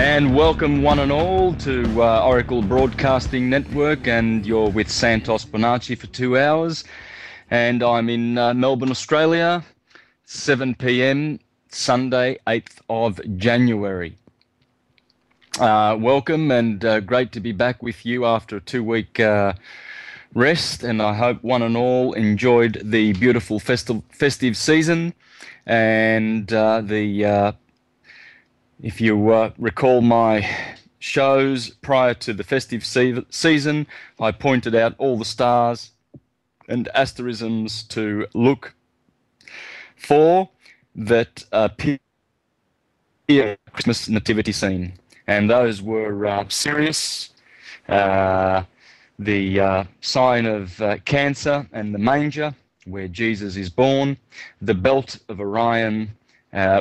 And welcome one and all to Oracle Broadcasting Network, and you're with Santos Bonacci for 2 hours, and I'm in Melbourne, Australia, 7 p.m. Sunday, 8th of January. Welcome, and great to be back with you after a 2-week rest, and I hope one and all enjoyed the beautiful festive season, and if you recall my shows prior to the festive season, I pointed out all the stars and asterisms to look for that appear in the Christmas nativity scene. And those were Sirius, the sign of Cancer, and the manger, where Jesus is born, the belt of Orion,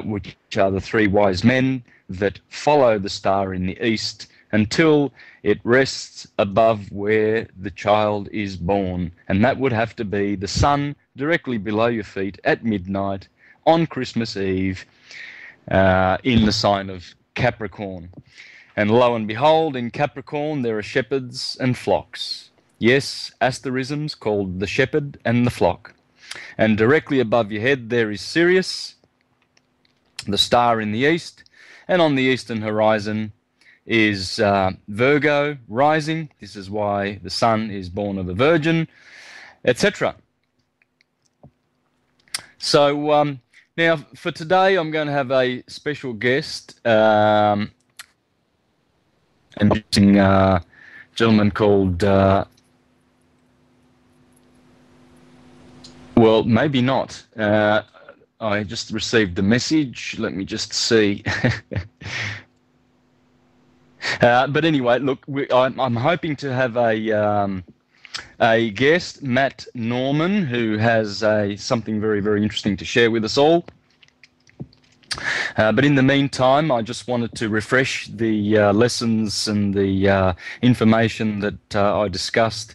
which are the 3 wise men that follow the star in the east until it rests above where the child is born. And that would have to be the sun directly below your feet at midnight on Christmas Eve in the sign of Capricorn. And lo and behold, in Capricorn there are shepherds and flocks. Yes, asterisms called the shepherd and the flock. And directly above your head there is Sirius, the star in the east, and on the eastern horizon is Virgo rising. This is why the sun is born of a virgin, etc. So now for today I'm going to have a special guest, and using a gentleman called, well, maybe not. I just received the message. Let me just see. But anyway, look, I'm hoping to have a guest, Matt Norman, who has something very, very interesting to share with us all. But in the meantime, I just wanted to refresh the lessons and the information that I discussed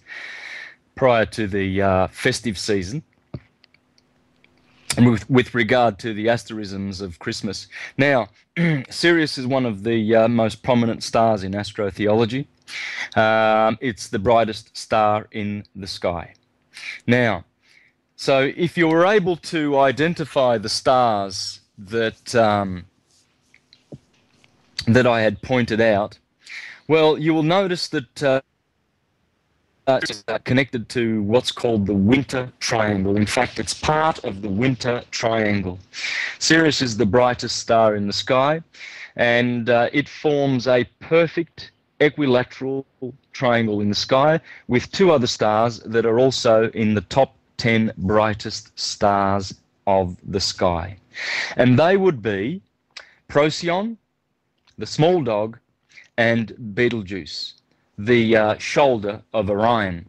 prior to the festive season, with regard to the asterisms of Christmas. Now, Sirius is one of the most prominent stars in astrotheology. It's the brightest star in the sky. Now, so if you were able to identify the stars that that I had pointed out, well, you will notice that it's connected to what's called the winter triangle. In fact, it's part of the winter triangle. Sirius is the brightest star in the sky, and it forms a perfect equilateral triangle in the sky with 2 other stars that are also in the top 10 brightest stars of the sky. And they would be Procyon, the small dog, and Betelgeuse, the shoulder of Orion.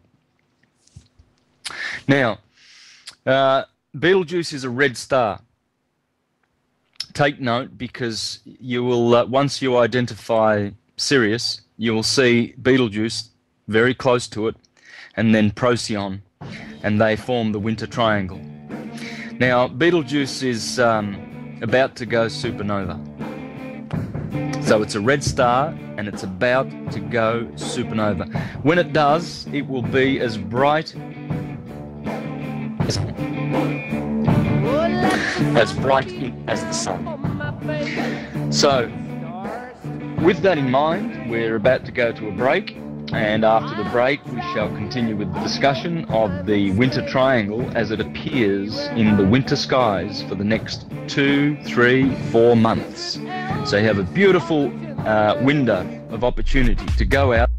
Now, Betelgeuse is a red star. Take note, because you will, once you identify Sirius, you will see Betelgeuse very close to it, and then Procyon, and they form the winter triangle. Now, Betelgeuse is about to go supernova. So it's a red star, and it's about to go supernova. When it does, it will be as bright as the sun. So, with that in mind, we're about to go to a break, and after the break we shall continue with the discussion of the winter triangle as it appears in the winter skies for the next 2, 3, 4 months. So you have a beautiful window of opportunity to go out.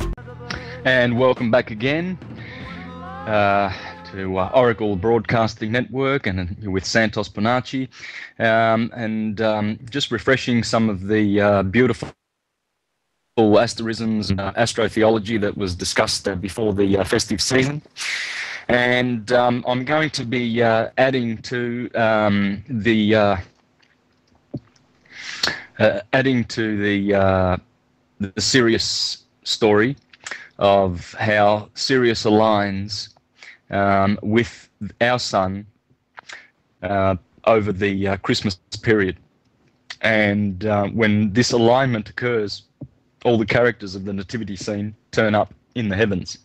And welcome back again to Oracle Broadcasting Network, and with Santos Bonacci, and just refreshing some of the beautiful asterisms and astrotheology that was discussed before the festive season. And I'm going to be adding to the Sirius story of how Sirius aligns with our sun over the Christmas period. And when this alignment occurs, all the characters of the nativity scene turn up in the heavens.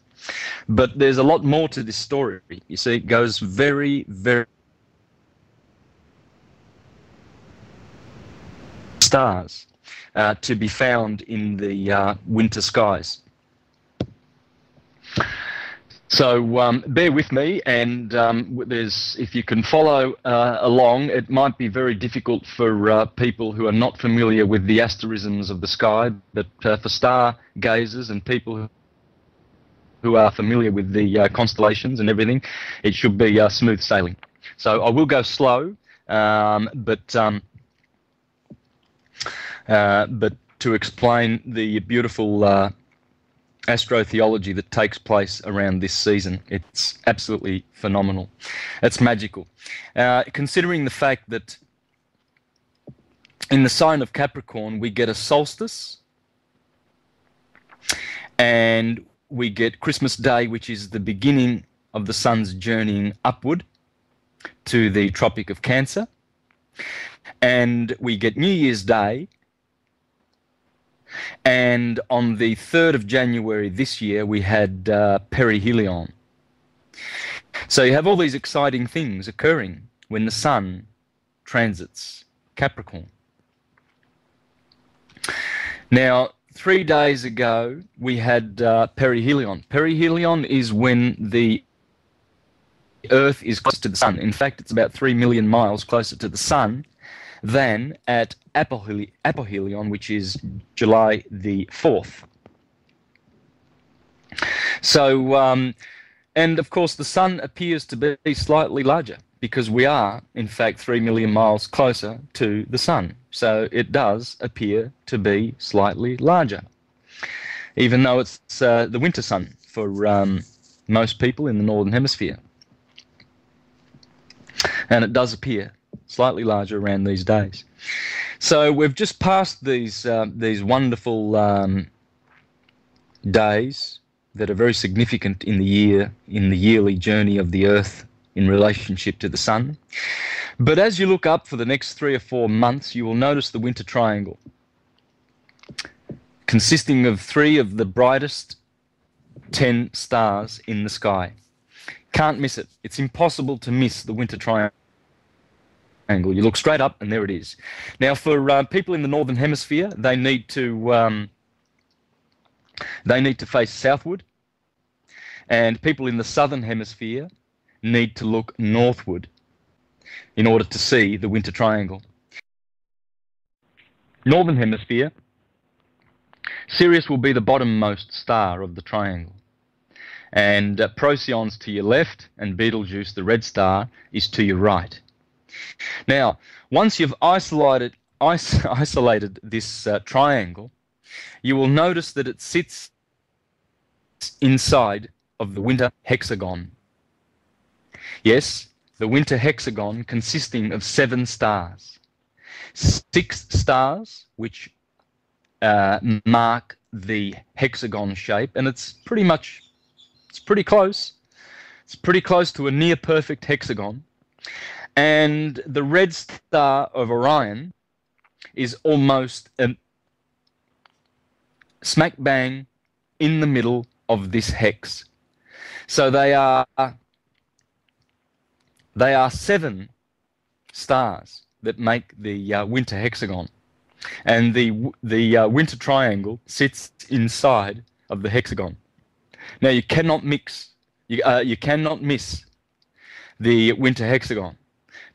But there's a lot more to this story. You see, it goes very, very stars to be found in the winter skies. So bear with me, and if you can follow along, it might be very difficult for people who are not familiar with the asterisms of the sky, but for stargazers and people who are familiar with the constellations and everything, it should be smooth sailing. So I will go slow, but to explain the beautiful astrotheology that takes place around this season. It's absolutely phenomenal. It's magical. Considering the fact that in the sign of Capricorn we get a solstice and we get Christmas Day, which is the beginning of the sun's journeying upward to the Tropic of Cancer, and we get New Year's Day. And on the 3rd of January this year, we had perihelion. So you have all these exciting things occurring when the sun transits Capricorn. Now, 3 days ago, we had perihelion. Perihelion is when the Earth is close to the sun. In fact, it's about 3 million miles closer to the sun than at apohelion, which is July the 4th. So, and of course, the sun appears to be slightly larger because we are, in fact, 3 million miles closer to the sun. So it does appear to be slightly larger, even though it's the winter sun for most people in the Northern Hemisphere. And it does appear slightly larger around these days. So we've just passed these wonderful days that are very significant in the yearly journey of the Earth in relationship to the sun. But as you look up for the next 3 or 4 months, you will notice the winter triangle, consisting of 3 of the brightest 10 stars in the sky. Can't miss it. It's impossible to miss the winter triangle. You look straight up and there it is. Now for people in the Northern Hemisphere, they need to face southward, and people in the Southern Hemisphere need to look northward in order to see the winter triangle. Northern Hemisphere, Sirius will be the bottommost star of the triangle, and Procyon's to your left, and Betelgeuse, the red star, is to your right. Now, once you've isolated this triangle, you will notice that it sits inside of the winter hexagon. Yes, the winter hexagon consisting of 7 stars. 6 stars, which mark the hexagon shape, and it's pretty close. It's pretty close to a near perfect hexagon. And the red star of Orion is almost smack bang in the middle of this hex. So they are 7 stars that make the winter hexagon, and the winter triangle sits inside of the hexagon. Now you cannot miss the winter hexagon,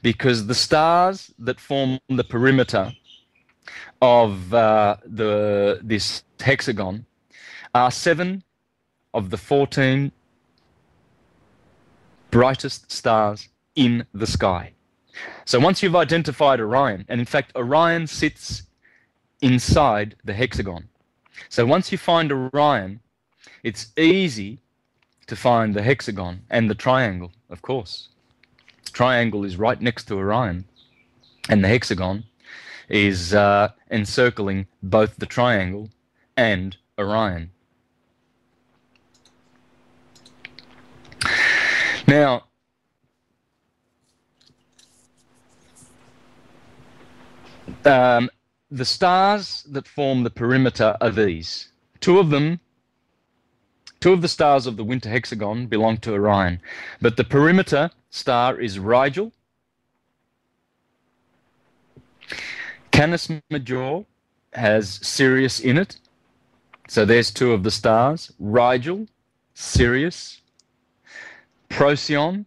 because the stars that form the perimeter of this hexagon are 7 of the 14 brightest stars in the sky. So once you've identified Orion, and in fact Orion sits inside the hexagon. So once you find Orion, it's easy to find the hexagon and the triangle, of course. The triangle is right next to Orion, and the hexagon is encircling both the triangle and Orion. Now, the stars that form the perimeter are these. Two of the stars of the winter hexagon belong to Orion, but the perimeter star is Rigel. Canis Major has Sirius in it. So there's two of the stars. Rigel, Sirius, Procyon,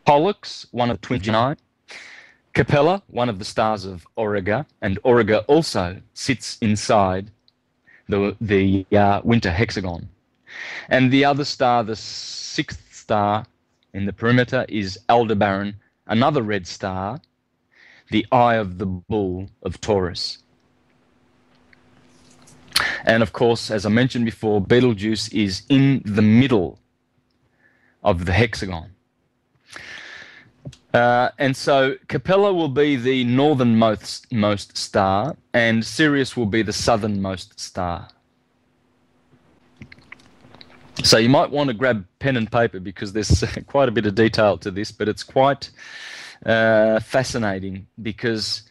Pollux, one of the twin Gemini, Capella, one of the stars of Auriga, and Auriga also sits inside the winter hexagon. And the other star, the sixth star in the perimeter, is Aldebaran, another red star, the eye of the bull of Taurus. And of course, as I mentioned before, Betelgeuse is in the middle of the hexagon. And so Capella will be the northernmost star, and Sirius will be the southernmost star. So you might want to grab pen and paper because there's quite a bit of detail to this, but it's quite fascinating because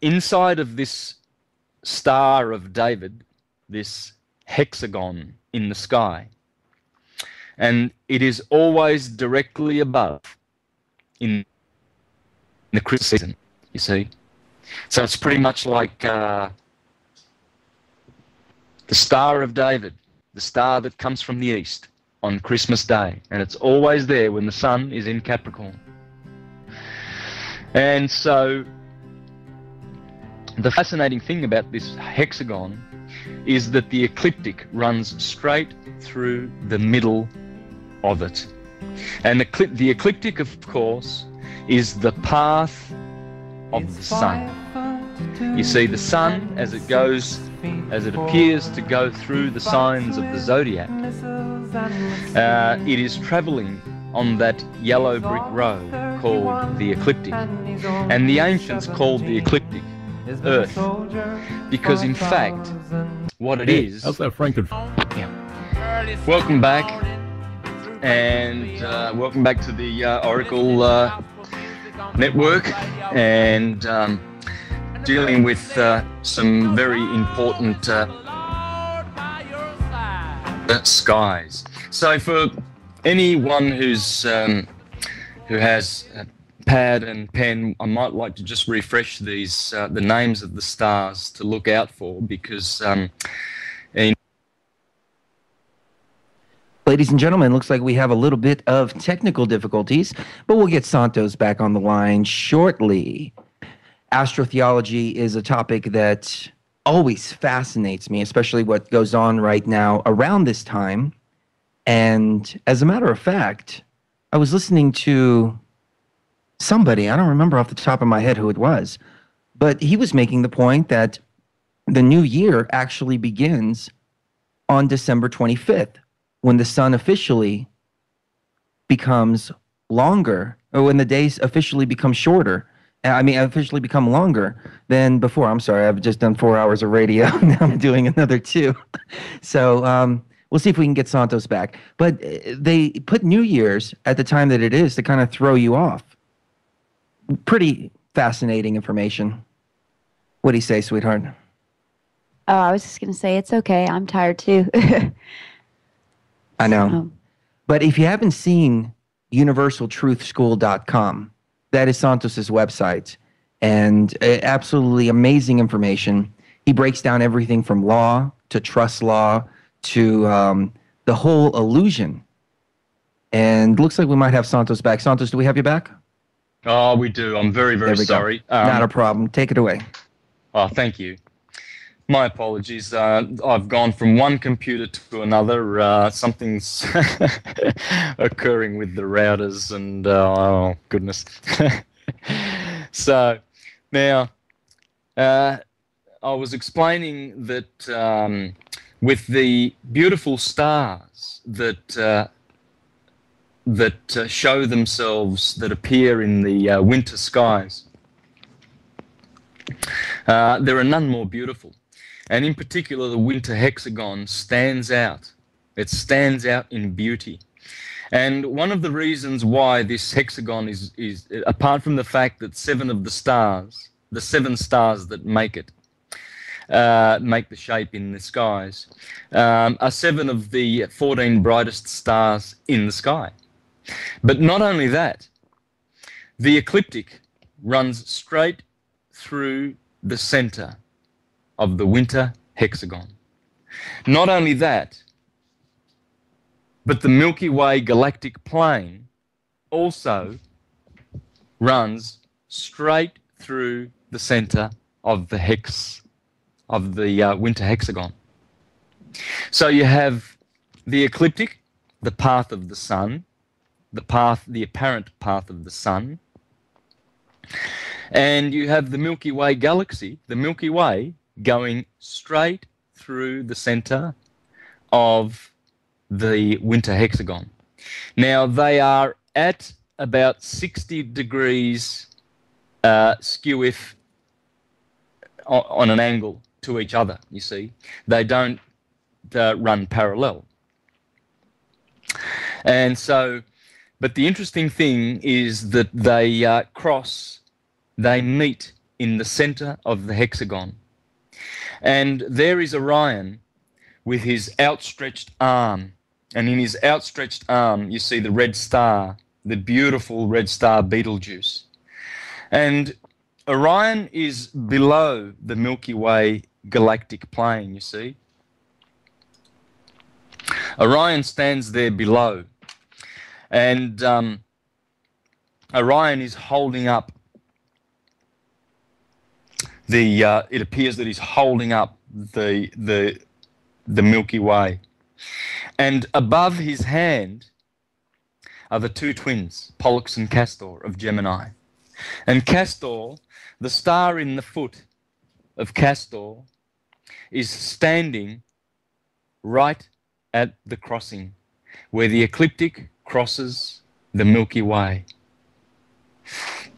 inside of this Star of David, this hexagon in the sky, and it is always directly above in the Christmas season, you see. So it's pretty much like the Star of David, the star that comes from the east on Christmas Day, and it's always there when the sun is in Capricorn. And so the fascinating thing about this hexagon is that the ecliptic runs straight through the middle of it. And the ecliptic, of course, is the path of the sun. You see, the sun, as it appears to go through the signs of the zodiac, it is traveling on that yellow brick road called the ecliptic. And the ancients called the ecliptic Earth, because in fact, what it is... How's that Franken? Yeah. Welcome back, and welcome back to the Oracle Network, and dealing with some very important skies. So for anyone who has pad and pen, I might like to just refresh these the names of the stars to look out for, because ladies and gentlemen, looks like we have a little bit of technical difficulties, but we'll get Santos back on the line shortly. Astrotheology is a topic that always fascinates me, especially what goes on right now around this time. And as a matter of fact, I was listening to somebody, I don't remember off the top of my head who it was, but he was making the point that the new year actually begins on December 25th, when the sun officially becomes longer, or when the days officially become shorter. Officially become longer than before. I'm sorry, I've just done 4 hours of radio. Now I'm doing another 2. So we'll see if we can get Santos back. But they put New Year's at the time that it is to kind of throw you off. Pretty fascinating information. What do you say, sweetheart? Oh, I was just going to say it's okay. I'm tired too. I know. But if you haven't seen universaltruthschool.com, that is Santos's website, and absolutely amazing information. He breaks down everything from law to trust law to the whole illusion. And looks like we might have Santos back. Santos, do we have you back? Oh, we do. I'm very, very sorry. Not a problem. Take it away. Oh, thank you. My apologies. I've gone from one computer to another. Something's occurring with the routers, and oh, goodness. So, now, I was explaining that with the beautiful stars that show themselves, that appear in the winter skies, there are none more beautiful. And in particular, the winter hexagon stands out. It stands out in beauty. And one of the reasons why this hexagon is apart from the fact that 7 of the stars, the 7 stars that make it, make the shape in the skies, are 7 of the 14 brightest stars in the sky. But not only that, the ecliptic runs straight through the center of the winter hexagon. Not only that, but the Milky Way galactic plane also runs straight through the center of the winter hexagon. So you have the ecliptic, the path of the sun, the apparent path of the sun, and you have the Milky Way galaxy, the Milky Way, going straight through the center of the winter hexagon. Now, they are at about 60 degrees skew if on an angle to each other, you see. They don't run parallel. And so, but the interesting thing is that they meet in the center of the hexagon. And there is Orion with his outstretched arm. And in his outstretched arm, you see the red star, the beautiful red star Betelgeuse. And Orion is below the Milky Way galactic plane, you see. Orion stands there below. And Orion is holding up it appears that he's holding up the Milky Way. And above his hand are the 2 twins, Pollux and Castor of Gemini. And Castor, the star in the foot of Castor, is standing right at the crossing where the ecliptic crosses the Milky Way.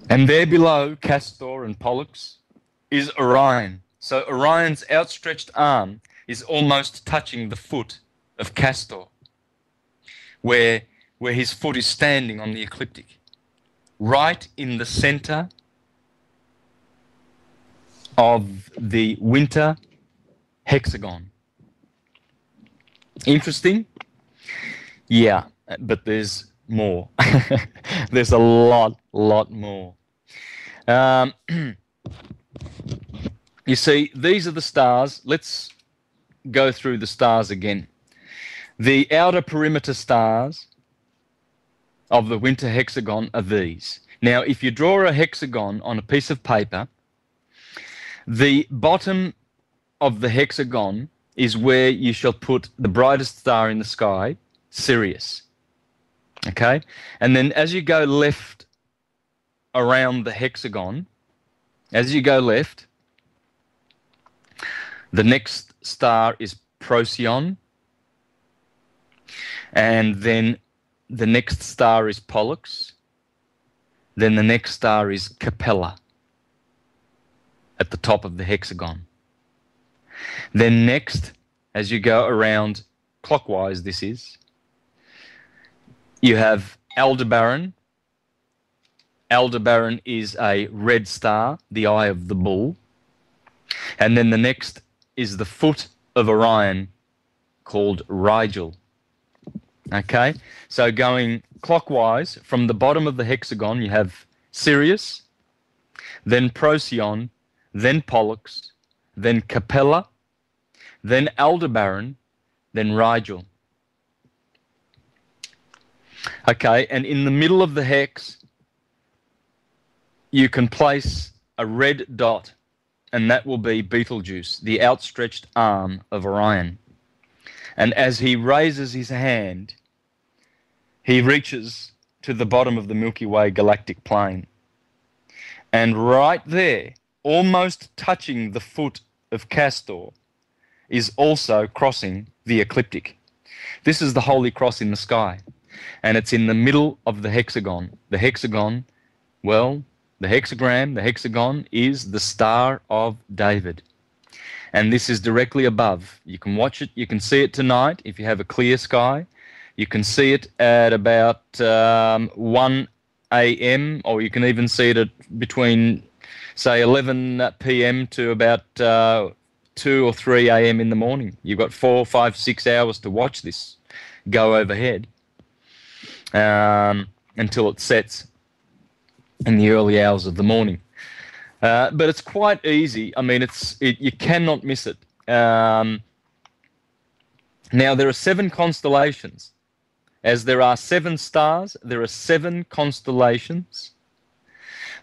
And there below Castor and Pollux is Orion. So Orion's outstretched arm is almost touching the foot of Castor, where his foot is standing on the ecliptic, right in the center of the winter hexagon. Interesting? Yeah, but there's more. There's a lot more. You see, these are the stars. Let's go through the stars again. The outer perimeter stars of the winter hexagon are these. Now, if you draw a hexagon on a piece of paper, the bottom of the hexagon is where you shall put the brightest star in the sky, Sirius. Okay? And then as you go left around the hexagon, as you go left, the next star is Procyon, and then the next star is Pollux, then the next star is Capella at the top of the hexagon. Then next, as you go around clockwise, this is, you have Aldebaran. Aldebaran is a red star, the eye of the bull. And then the next is the foot of Orion, called Rigel. Okay, so going clockwise from the bottom of the hexagon, you have Sirius, then Procyon, then Pollux, then Capella, then Aldebaran, then Rigel. Okay, and in the middle of the hex, you can place a red dot, and that will be Betelgeuse, the outstretched arm of Orion. And as he raises his hand, he reaches to the bottom of the Milky Way galactic plane. And right there, almost touching the foot of Castor, is also crossing the ecliptic. This is the Holy Cross in the sky, and it's in the middle of the hexagon. The hexagon, well, the hexagram, the hexagon is the Star of David. And this is directly above. You can watch it, you can see it tonight if you have a clear sky. You can see it at about 1 a.m., or you can even see it at between, say, 11 p.m. to about 2 or 3 a.m. in the morning. You've got 4, 5, 6 hours to watch this go overhead until it sets in the early hours of the morning. But it's quite easy. I mean, you cannot miss it. Now, there are 7 constellations. As there are 7 stars, there are 7 constellations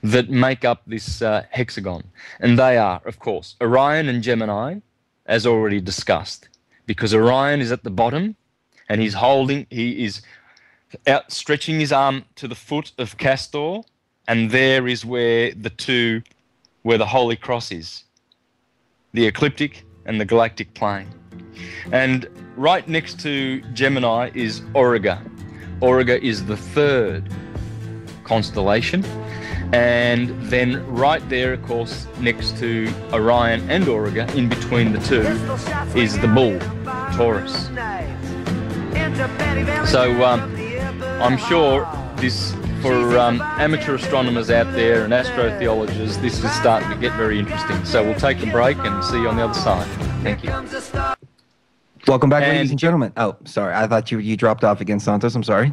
that make up this hexagon. And they are, of course, Orion and Gemini, as already discussed, because Orion is at the bottom and he is outstretching his arm to the foot of Castor, and there is where the Holy Cross is, the ecliptic and the galactic plane. And right next to Gemini is Auriga. Auriga is the 3rd constellation. And then right there, of course, next to Orion and Auriga, in between the two, is the bull, Taurus. So I'm sure this, for amateur astronomers out there and astrotheologists, this is starting to get very interesting. So we'll take a break and see you on the other side. Thank you. Welcome back, ladies and gentlemen. Oh, sorry. I thought you dropped off again, Santos. I'm sorry.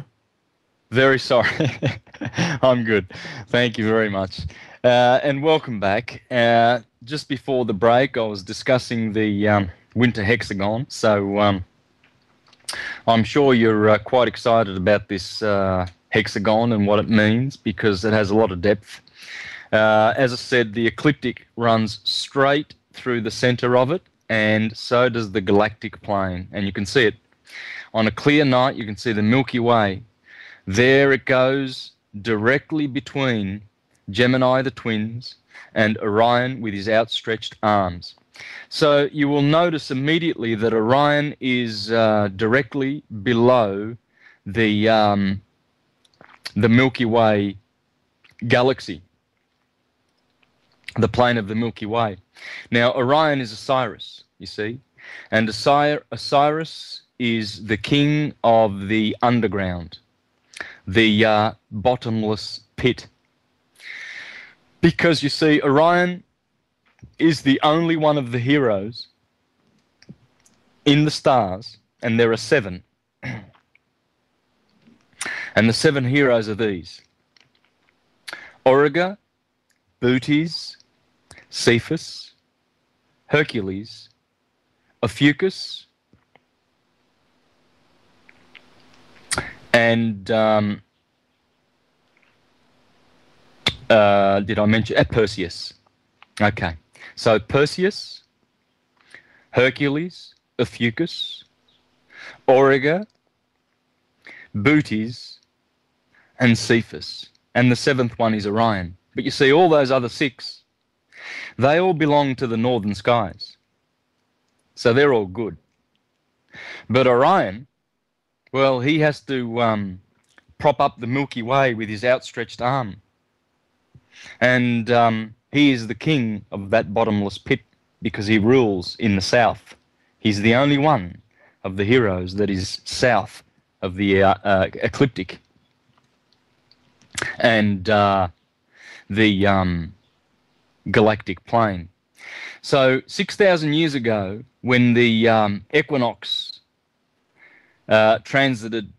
Very sorry. I'm good. Thank you very much. And welcome back. Just before the break, I was discussing the winter hexagon. So I'm sure you're quite excited about this hexagon and what it means, because it has a lot of depth. As I said, the ecliptic runs straight through the center of it, and so does the galactic plane. And you can see it. On a clear night, you can see the Milky Way. There it goes, directly between Gemini, the twins, and Orion with his outstretched arms. So you will notice immediately that Orion is directly below the Milky Way galaxy, the plane of the Milky Way. Now, Orion is Osiris, you see, and Osiris is the king of the underground, the bottomless pit. Because, you see, Orion is the only one of the heroes in the stars, and there are 7. And the 7 heroes are these: Auriga, Bootes, Cephas, Hercules, Ophiuchus, and did I mention Perseus? Okay, so Perseus, Hercules, Ophiuchus, Auriga, Bootes, and Cephas, and the 7th one is Orion. But you see, all those other 6, they all belong to the northern skies, so they're all good. But Orion, well, he has to prop up the Milky Way with his outstretched arm, and he is the king of that bottomless pit because he rules in the south. He's the only one of the heroes that is south of the ecliptic and the galactic plane. So 6,000 years ago, when the equinox transited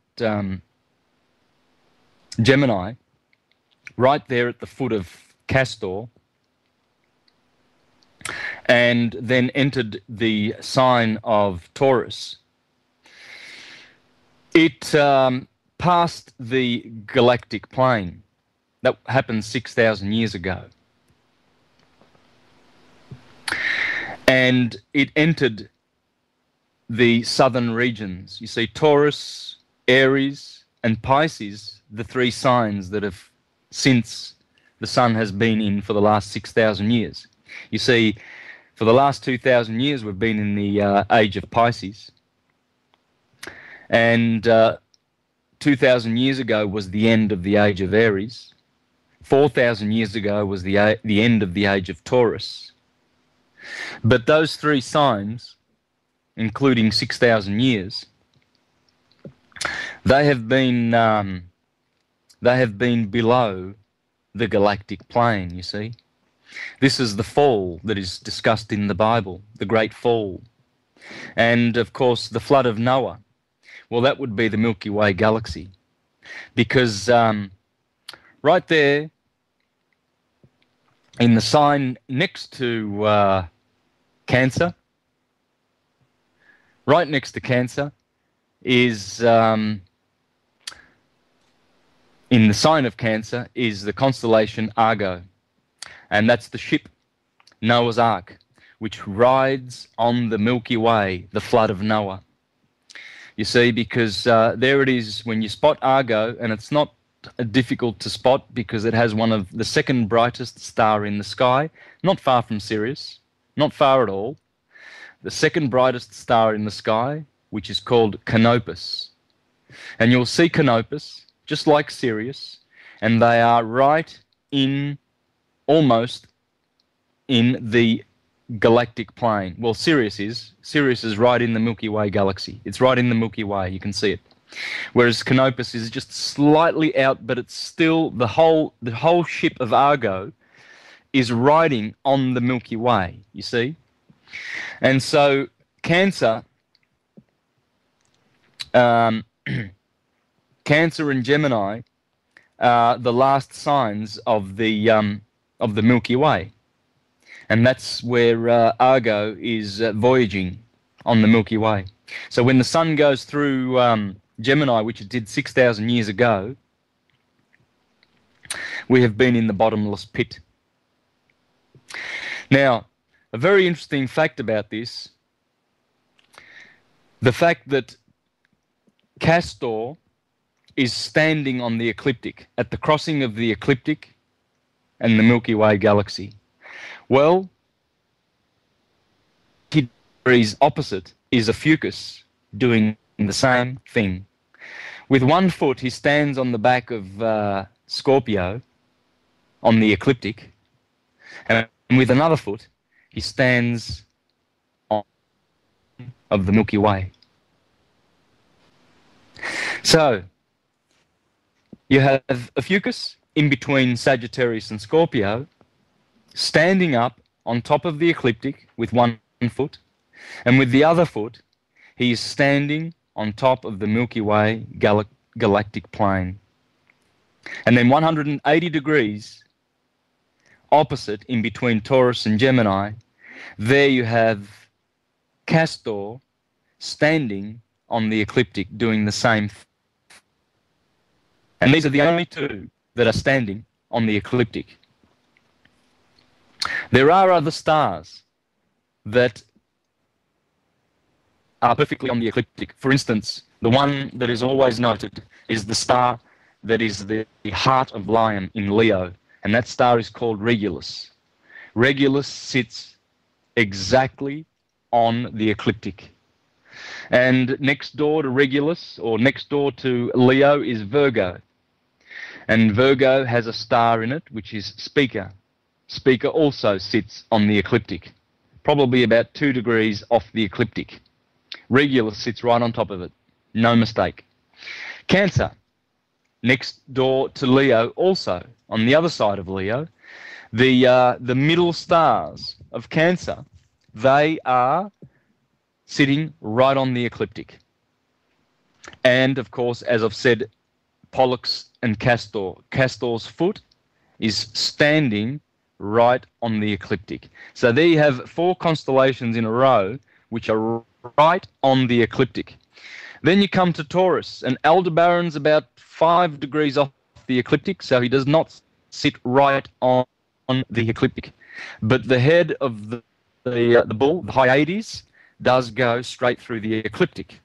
Gemini, right there at the foot of Castor, and then entered the sign of Taurus, it passed the galactic plane. That happened 6,000 years ago. And it entered the southern regions. You see, Taurus, Aries, and Pisces, the 3 signs that have, since the sun has been in for the last 6,000 years. You see, for the last 2,000 years, we've been in the age of Pisces. And 2,000 years ago was the end of the age of Aries. 4,000 years ago was the end of the age of Taurus. But those 3 signs, including 6,000 years, They have been below the galactic plane, you see. This is the fall that is discussed in the Bible, the Great Fall. And, of course, the flood of Noah. Well, that would be the Milky Way galaxy. Because right there, in the sign next to Cancer, right next to Cancer, is, in the sign of Cancer, is the constellation Argo. And that's the ship, Noah's Ark, which rides on the Milky Way, the flood of Noah. You see, because there it is when you spot Argo, and it's not difficult to spot because it has one of the second brightest star in the sky, not far from Sirius, not far at all. The second brightest star in the sky, which is called Canopus. And you'll see Canopus, just like Sirius, and they are right in, almost in the galactic plane. Well, Sirius is right in the Milky Way galaxy. It's right in the Milky Way, you can see it. Whereas Canopus is just slightly out, but it's still, the whole ship of Argo is riding on the Milky Way, you see. And so Cancer, Cancer and Gemini are the last signs of the Milky Way. And that's where Argo is voyaging on the Milky Way. So when the sun goes through Gemini, which it did 6,000 years ago, we have been in the bottomless pit. Now, a very interesting fact about this, the fact that Castor is standing on the ecliptic, at the crossing of the ecliptic and the Milky Way galaxy. Well, degrees opposite is a Fucus doing the same thing. With one foot, he stands on the back of Scorpio on the ecliptic, and with another foot, he stands on of the Milky Way. So, you have a Fucus in between Sagittarius and Scorpio, standing up on top of the ecliptic with one foot, and with the other foot, he is standing on top of the Milky Way galactic plane. And then 180 degrees opposite, in between Taurus and Gemini, there you have Castor standing on the ecliptic doing the same thing. And these are the only two that are standing on the ecliptic. There are other stars that are perfectly on the ecliptic. For instance, the one that is always noted is the star that is the heart of Lion in Leo, and that star is called Regulus. Regulus sits exactly on the ecliptic. And next door to Regulus, or next door to Leo, is Virgo. And Virgo has a star in it, which is Spica. Spica also sits on the ecliptic, probably about 2 degrees off the ecliptic. Regulus sits right on top of it. No mistake. Cancer, next door to Leo, also on the other side of Leo. The middle stars of Cancer, they are sitting right on the ecliptic. And, of course, as I've said, Pollux and Castor. Castor's foot is standing right on the ecliptic. So there you have 4 constellations in a row which are right on the ecliptic. Then you come to Taurus, and Aldebaran's about 5 degrees off the ecliptic, so he does not sit right on the ecliptic. But the head of the bull, the Hyades, does go straight through the ecliptic.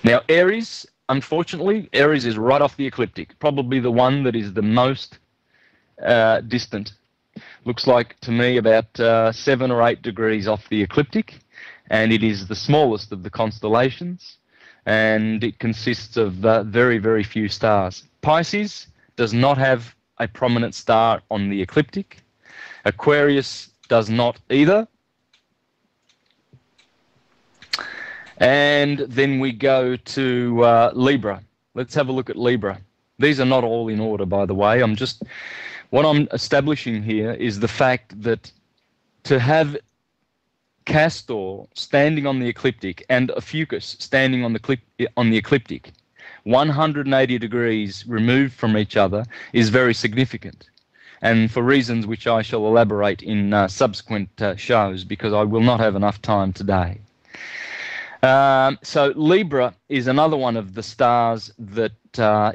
Now, Aries, unfortunately, Aries is right off the ecliptic, probably the one that is the most distant. Looks like to me about 7 or 8 degrees off the ecliptic, and it is the smallest of the constellations, and it consists of very, very few stars. Pisces does not have a prominent star on the ecliptic. Aquarius does not either. And then we go to Libra. Let's have a look at Libra. These are not all in order, by the way. What I'm establishing here is the fact that to have Castor standing on the ecliptic and Ophiuchus standing on the ecliptic, 180 degrees removed from each other, is very significant. And for reasons which I shall elaborate in subsequent shows, because I will not have enough time today. So Libra is another one of the stars that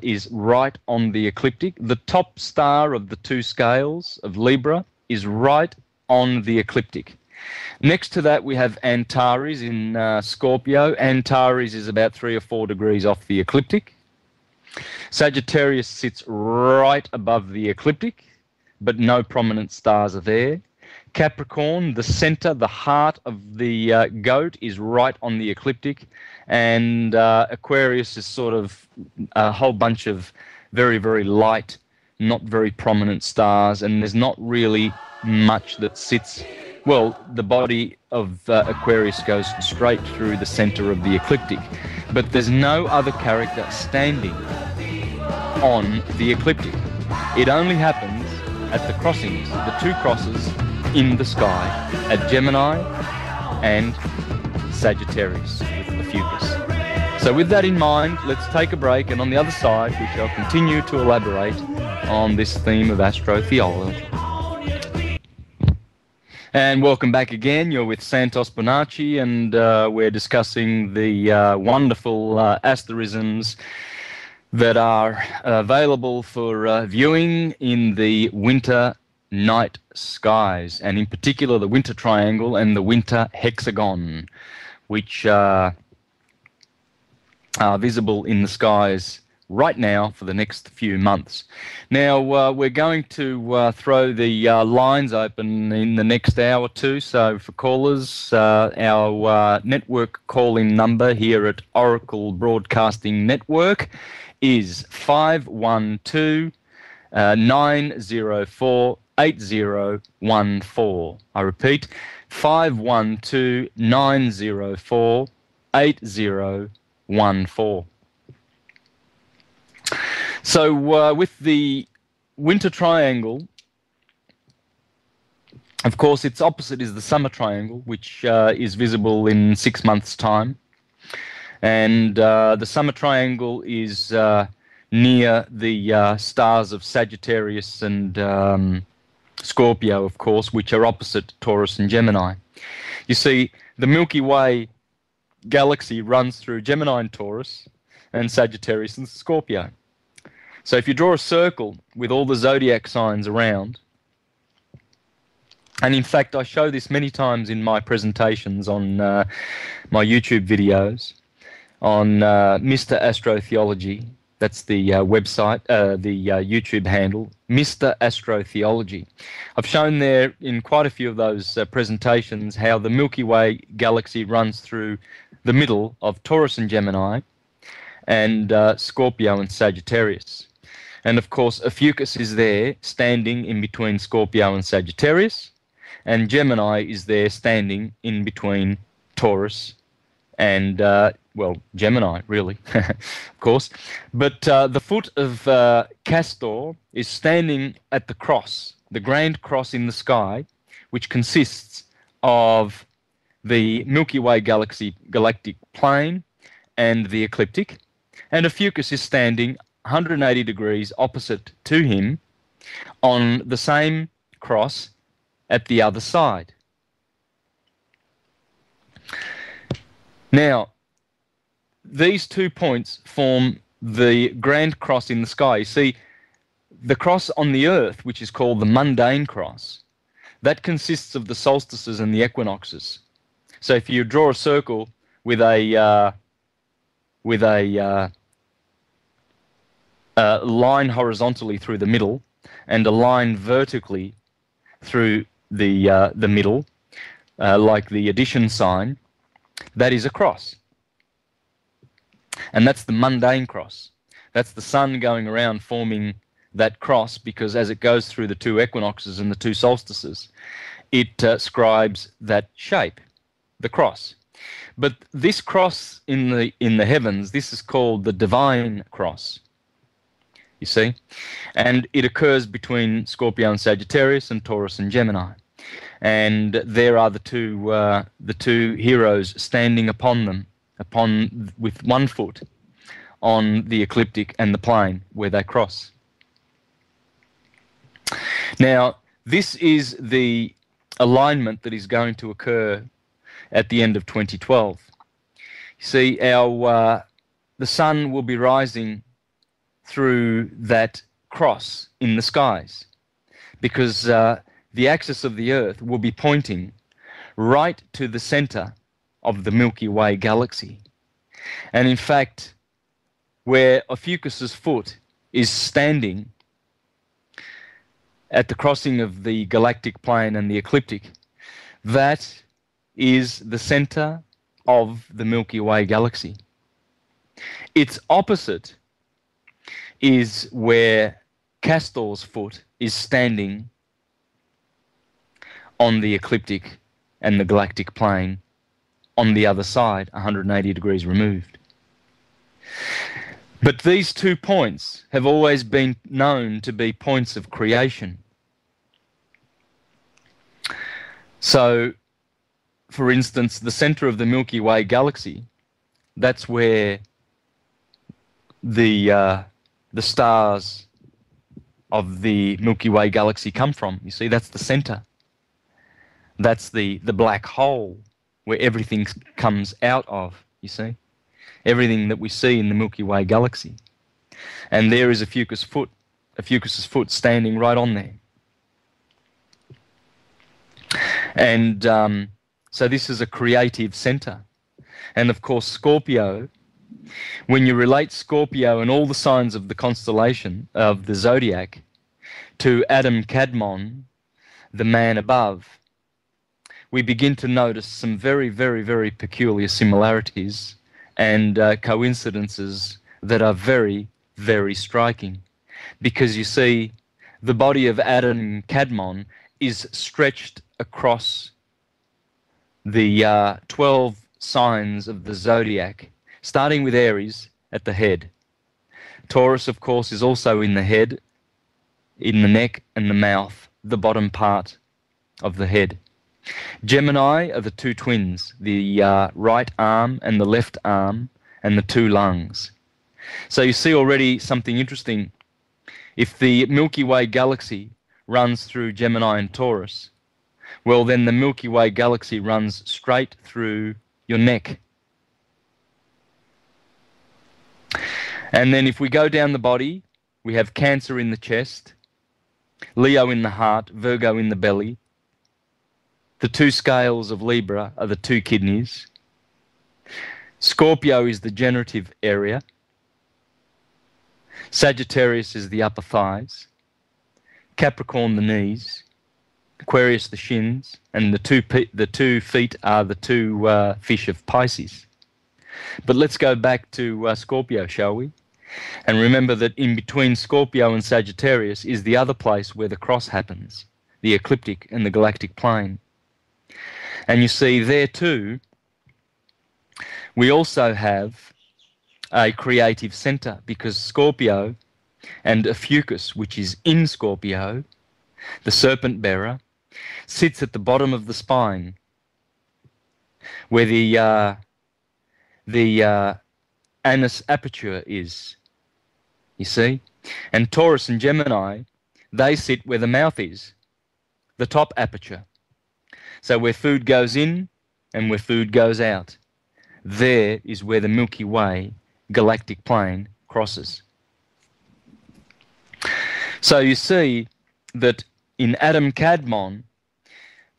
is right on the ecliptic. The top star of the two scales of Libra is right on the ecliptic. Next to that, we have Antares in Scorpio. Antares is about 3 or 4 degrees off the ecliptic. Sagittarius sits right above the ecliptic, but no prominent stars are there. Capricorn, the center, the heart of the goat, is right on the ecliptic. And Aquarius is sort of a whole bunch of very, very light, not very prominent stars. And there's not really much that sits... Well, the body of Aquarius goes straight through the center of the ecliptic. But there's no other character standing on the ecliptic. It only happens at the crossings, the two crosses in the sky, at Gemini and Sagittarius with Ophiuchus. So with that in mind, let's take a break, and on the other side we shall continue to elaborate on this theme of astrotheology. And welcome back again. You're with Santos Bonacci, and we're discussing the wonderful asterisms that are available for viewing in the winter night skies, and in particular the winter triangle and the winter hexagon, which are visible in the skies right now for the next few months. Now, we're going to throw the lines open in the next hour or two, so for callers, our network call-in number here at Oracle Broadcasting Network is 512 904 8014. I repeat, 512 904 8014. So with the winter triangle, of course, its opposite is the summer triangle, which is visible in 6 months' time. And the summer triangle is near the stars of Sagittarius and Scorpio, of course, which are opposite Taurus and Gemini. You see, the Milky Way galaxy runs through Gemini and Taurus and Sagittarius and Scorpio. So if you draw a circle with all the zodiac signs around, and in fact I show this many times in my presentations on my YouTube videos, on Mr. Astrotheology, that's the website, the YouTube handle, Mr. Astrotheology. I've shown there in quite a few of those presentations how the Milky Way galaxy runs through the middle of Taurus and Gemini and Scorpio and Sagittarius. And of course, Ophiuchus is there standing in between Scorpio and Sagittarius, and Gemini is there standing in between Taurus and, well, Gemini, really, of course. But the foot of Castor is standing at the cross, the grand cross in the sky, which consists of the Milky Way galactic plane and the ecliptic. And Ophiuchus is standing 180 degrees opposite to him on the same cross at the other side. Now, these 2 points form the grand cross in the sky. You see, the cross on the Earth, which is called the mundane cross, that consists of the solstices and the equinoxes. So if you draw a circle with a line horizontally through the middle and a line vertically through the middle, like the addition sign, that is a cross. And that's the mundane cross. That's the sun going around forming that cross, because as it goes through the 2 equinoxes and the 2 solstices, it scribes that shape, the cross. But this cross in the heavens, this is called the divine cross. You see? And it occurs between Scorpio and Sagittarius and Taurus and Gemini. And there are the two heroes standing upon them, with one foot on the ecliptic and the plane where they cross. Now, this is the alignment that is going to occur at the end of 2012. You see, the sun will be rising through that cross in the skies, because the axis of the Earth will be pointing right to the center of the Milky Way galaxy. And in fact, where Ophiuchus's foot is standing at the crossing of the galactic plane and the ecliptic, that is the center of the Milky Way galaxy. Its opposite is where Castor's foot is standing on the ecliptic and the galactic plane on the other side, 180 degrees removed. But these 2 points have always been known to be points of creation. So, for instance, the center of the Milky Way galaxy, that's where the stars of the Milky Way galaxy come from. You see, that's the center. That's the black hole where everything comes out of, you see. Everything that we see in the Milky Way galaxy. And there is Ophiuchus's foot standing right on there. And so this is a creative center. And of course, Scorpio, when you relate Scorpio and all the signs of the constellation of the zodiac to Adam Kadmon, the man above, we begin to notice some very, very, very peculiar similarities and coincidences that are very, very striking. Because you see, the body of Adam Kadmon is stretched across the 12 signs of the zodiac, starting with Aries at the head. Taurus, of course, is also in the head, in the neck and the mouth, the bottom part of the head. Gemini are the 2 twins, the right arm and the left arm, and the 2 lungs. So you see already something interesting. If the Milky Way galaxy runs through Gemini and Taurus, well, then the Milky Way galaxy runs straight through your neck. And then if we go down the body, we have Cancer in the chest, Leo in the heart, Virgo in the belly. The 2 scales of Libra are the 2 kidneys. Scorpio is the generative area. Sagittarius is the upper thighs. Capricorn the knees. Aquarius the shins. And the two feet are the 2 fish of Pisces. But let's go back to Scorpio, shall we? And remember that in between Scorpio and Sagittarius is the other place where the cross happens, the ecliptic and the galactic plane. And you see there too, we also have a creative center, because Scorpio and Ophiuchus, which is in Scorpio, the serpent bearer, sits at the bottom of the spine, where the anus aperture is, you see. And Taurus and Gemini, they sit where the mouth is, the top aperture. So where food goes in and where food goes out, there is where the Milky Way galactic plane crosses. So you see that in Adam Kadmon,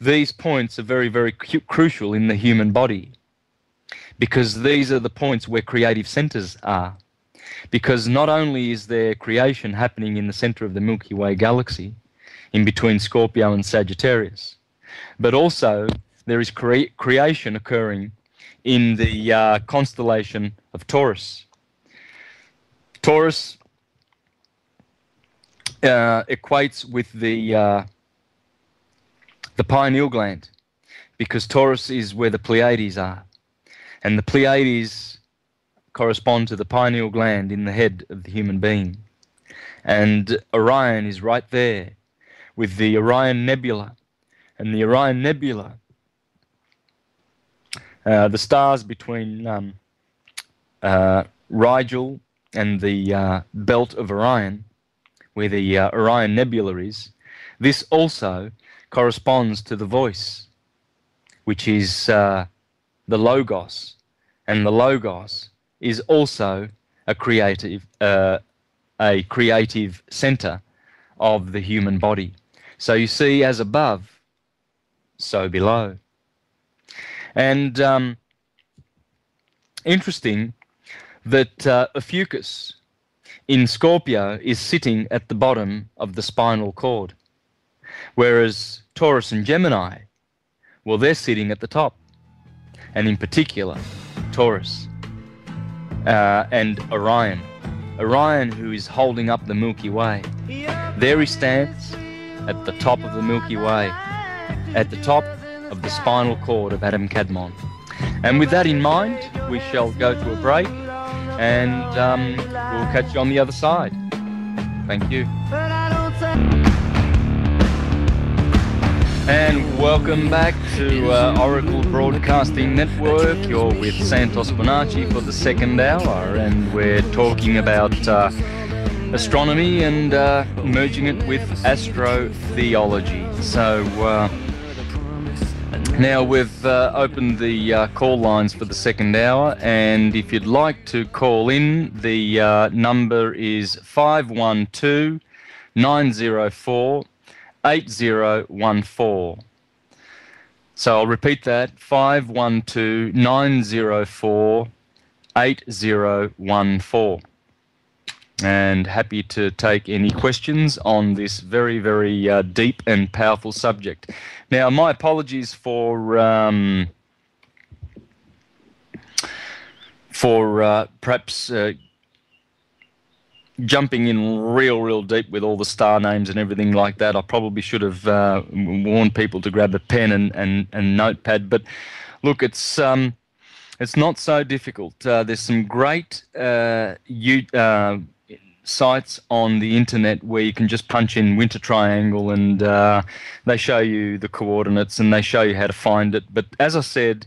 these points are very, very crucial in the human body, because these are the points where creative centers are. Because not only is there creation happening in the center of the Milky Way galaxy, in between Scorpio and Sagittarius, but also there is creation occurring in the constellation of Taurus. Taurus equates with the pineal gland, because Taurus is where the Pleiades are. And the Pleiades correspond to the pineal gland in the head of the human being. And Orion is right there with the Orion Nebula. And the Orion Nebula, the stars between Rigel and the belt of Orion, where the Orion Nebula is, this also corresponds to the voice, which is the Logos. And the Logos is also a creative center of the human body. So you see, as above, so below. And interesting that Ophiuchus in Scorpio is sitting at the bottom of the spinal cord, whereas Taurus and Gemini, well, they're sitting at the top, and in particular, Taurus and Orion. Orion, who is holding up the Milky Way. There he stands at the top of the Milky Way, at the top of the spinal cord of Adam Kadmon. And with that in mind, we shall go to a break, and we'll catch you on the other side. Thank you. And welcome back to Oracle Broadcasting Network. You're with Santos Bonacci for the second hour, and we're talking about astronomy and merging it with astrotheology. So now we've opened the call lines for the second hour, and if you'd like to call in, the number is 512-904-8014. So I'll repeat that, 512-904-8014. And happy to take any questions on this very, very deep and powerful subject. Now, my apologies for perhaps jumping in real deep with all the star names and everything like that. I probably should have warned people to grab a pen and notepad. But look, it's not so difficult. There's some great sites on the internet where you can just punch in winter triangle, and they show you the coordinates and they show you how to find it. But as I said,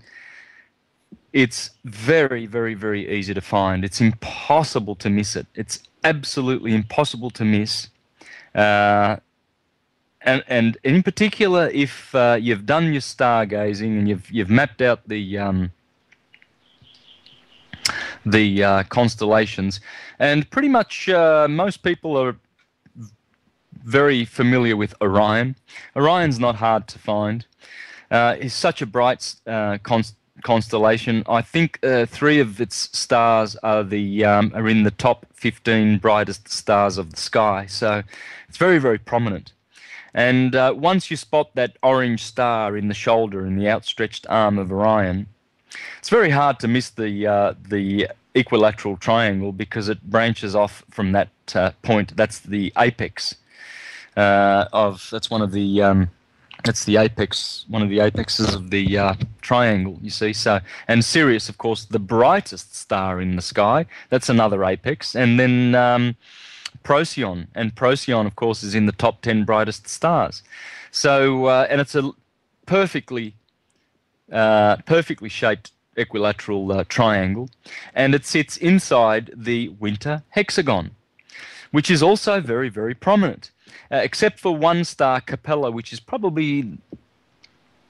it's very, very, very easy to find. It's impossible to miss it. It's absolutely impossible to miss. And in particular, if you've done your stargazing and you've mapped out the constellations, and pretty much most people are very familiar with Orion. Orion's not hard to find. It's such a bright constellation. I think 3 of its stars are in the top 15 brightest stars of the sky. So it's very, very prominent. And once you spot that orange star in the shoulder, in the outstretched arm of Orion, it's very hard to miss the equilateral triangle, because it branches off from that point. That's the apex that's one of the that's the apex, one of the apexes of the triangle, you see. So, and Sirius, of course, the brightest star in the sky, that's another apex. And then Procyon, and Procyon, of course, is in the top 10 brightest stars. So, and it's a perfectly shaped equilateral triangle, and it sits inside the winter hexagon, which is also very, very prominent, except for one star, Capella, which is probably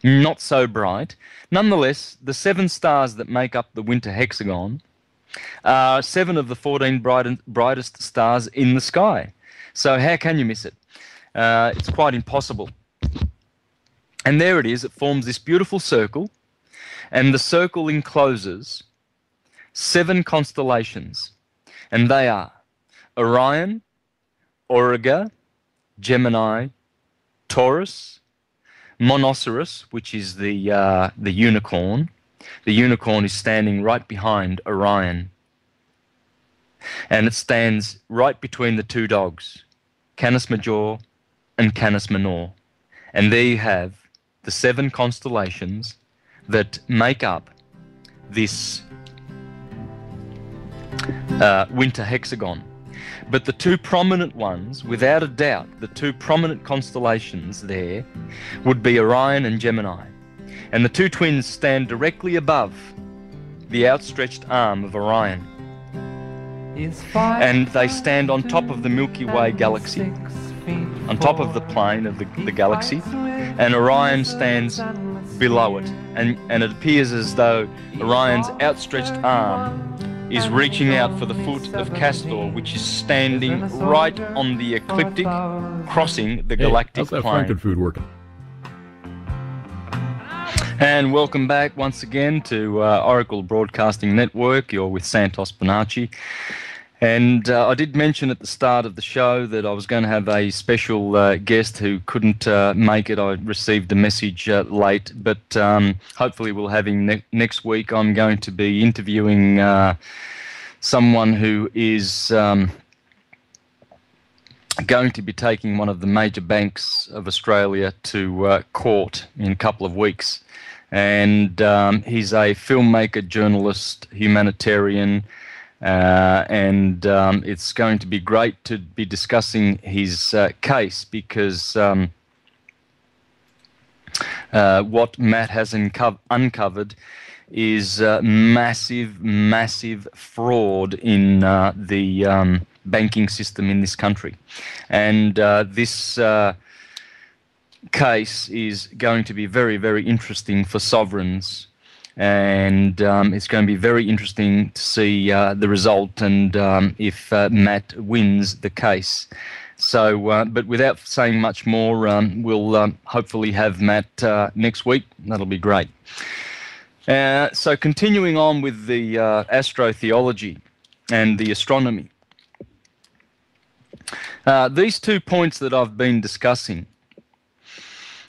not so bright. Nonetheless, the 7 stars that make up the winter hexagon are 7 of the 14 brightest stars in the sky. So how can you miss it? It's quite impossible. And there it is. It forms this beautiful circle, and the circle encloses 7 constellations, and they are Orion, Auriga, Gemini, Taurus, Monoceros, which is the unicorn. The unicorn is standing right behind Orion, and it stands right between the 2 dogs, Canis Major and Canis Minor. And there you have the 7 constellations that make up this winter hexagon. But the two prominent ones, without a doubt, the two prominent constellations there would be Orion and Gemini. And the two twins stand directly above the outstretched arm of Orion. And they stand on top of the Milky Way galaxy, on top of the plane of the galaxy, and Orion stands below it. And it appears as though Orion's outstretched arm is reaching out for the foot of Castor, which is standing right on the ecliptic, crossing the galactic how's that plane. Frankenfood working? And welcome back once again to Oracle Broadcasting Network. You're with Santos Bonacci. And I did mention at the start of the show that I was going to have a special guest who couldn't make it. I received a message late, but hopefully we'll have him next week. I'm going to be interviewing someone who is going to be taking one of the major banks of Australia to court in a couple of weeks. And he's a filmmaker, journalist, humanitarian, and it's going to be great to be discussing his case, because what Matt has uncovered is massive fraud in the banking system in this country. And this case is going to be very interesting for sovereigns. And it's going to be very interesting to see the result and if Matt wins the case. So, but without saying much more, we'll hopefully have Matt next week. That'll be great. So continuing on with the astrotheology and the astronomy. These 2 points that I've been discussing,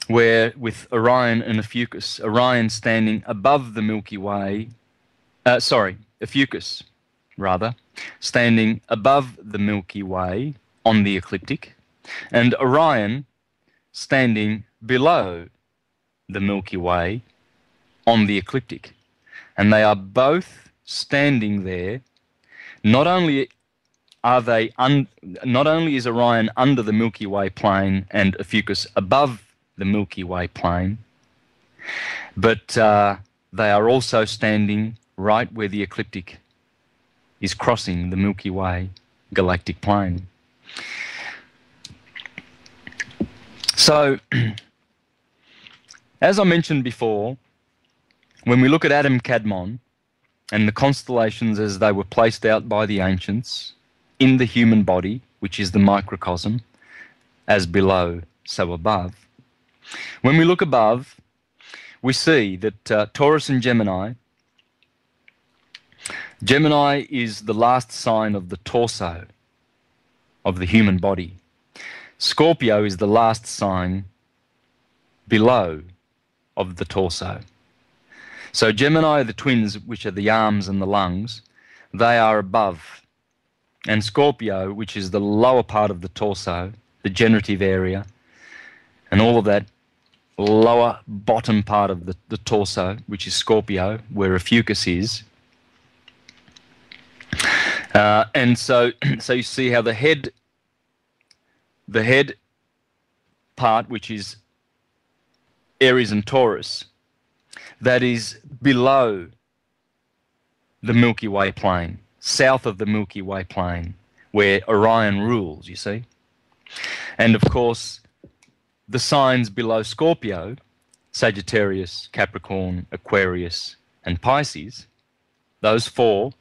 where with Orion and Ophiuchus, Orion standing above the Milky Way, Ophiuchus, rather, standing above the Milky Way on the ecliptic, and Orion standing below the Milky Way on the ecliptic. And they are both standing there. Not only is Orion under the Milky Way plane and Ophiuchus above the Milky Way plane, but they are also standing right where the ecliptic is crossing the Milky Way galactic plane. So, as I mentioned before, when we look at Adam Kadmon and the constellations as they were placed out by the ancients in the human body, which is the microcosm, as below, so above, when we look above, we see that Taurus and Gemini is the last sign of the torso of the human body. Scorpio is the last sign below of the torso. So Gemini are the twins, which are the arms and the lungs. They are above. And Scorpio, which is the lower part of the torso, the generative area, and all of that lower bottom part of the torso, which is Scorpio, where Ophiuchus is. And so you see how the head part, which is Aries and Taurus, that is below the Milky Way plane, south of the Milky Way plane, where Orion rules, you see. And of course, the signs below Scorpio, Sagittarius, Capricorn, Aquarius, and Pisces, those 4,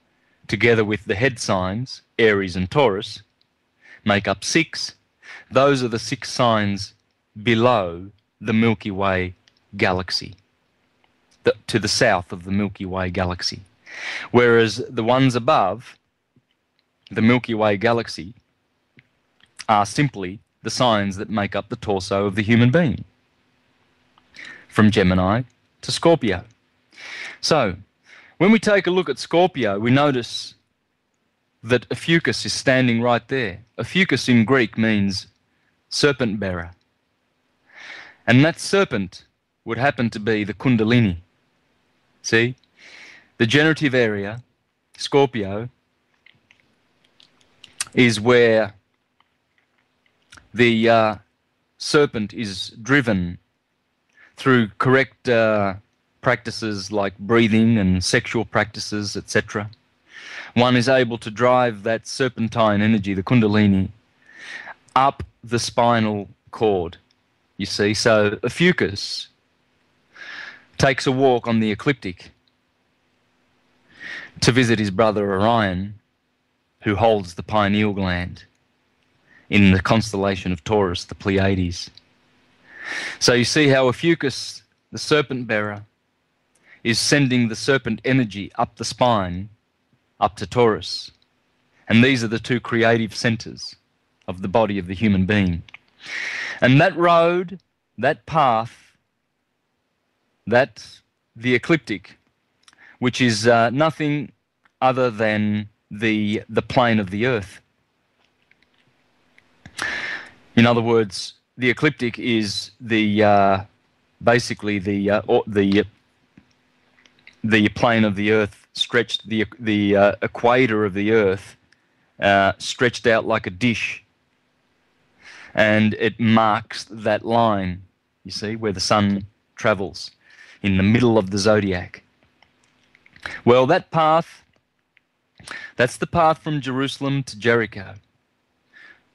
together with the head signs, Aries and Taurus, make up 6. Those are the 6 signs below the Milky Way galaxy, to the south of the Milky Way galaxy. Whereas the ones above the Milky Way galaxy are simply the signs that make up the torso of the human being, from Gemini to Scorpio. So, when we take a look at Scorpio, we notice that Ophiuchus is standing right there. Ophiuchus in Greek means serpent bearer. And that serpent would happen to be the Kundalini. See? The generative area, Scorpio, is where the serpent is driven through correct practices like breathing and sexual practices, etc. One is able to drive that serpentine energy, the kundalini, up the spinal cord, you see. So Ophiuchus takes a walk on the ecliptic to visit his brother Orion, who holds the pineal gland in the constellation of Taurus, the Pleiades. So you see how Ophiuchus, the serpent bearer, is sending the serpent energy up the spine, up to Taurus. And these are the two creative centers of the body of the human being. And that road, that path, the ecliptic, which is nothing other than the plane of the earth. In other words, the ecliptic is basically the plane of the earth stretched, the equator of the earth stretched out like a dish, and it marks that line, you see, where the sun travels in the middle of the zodiac. Well, that path, that's the path from Jerusalem to Jericho,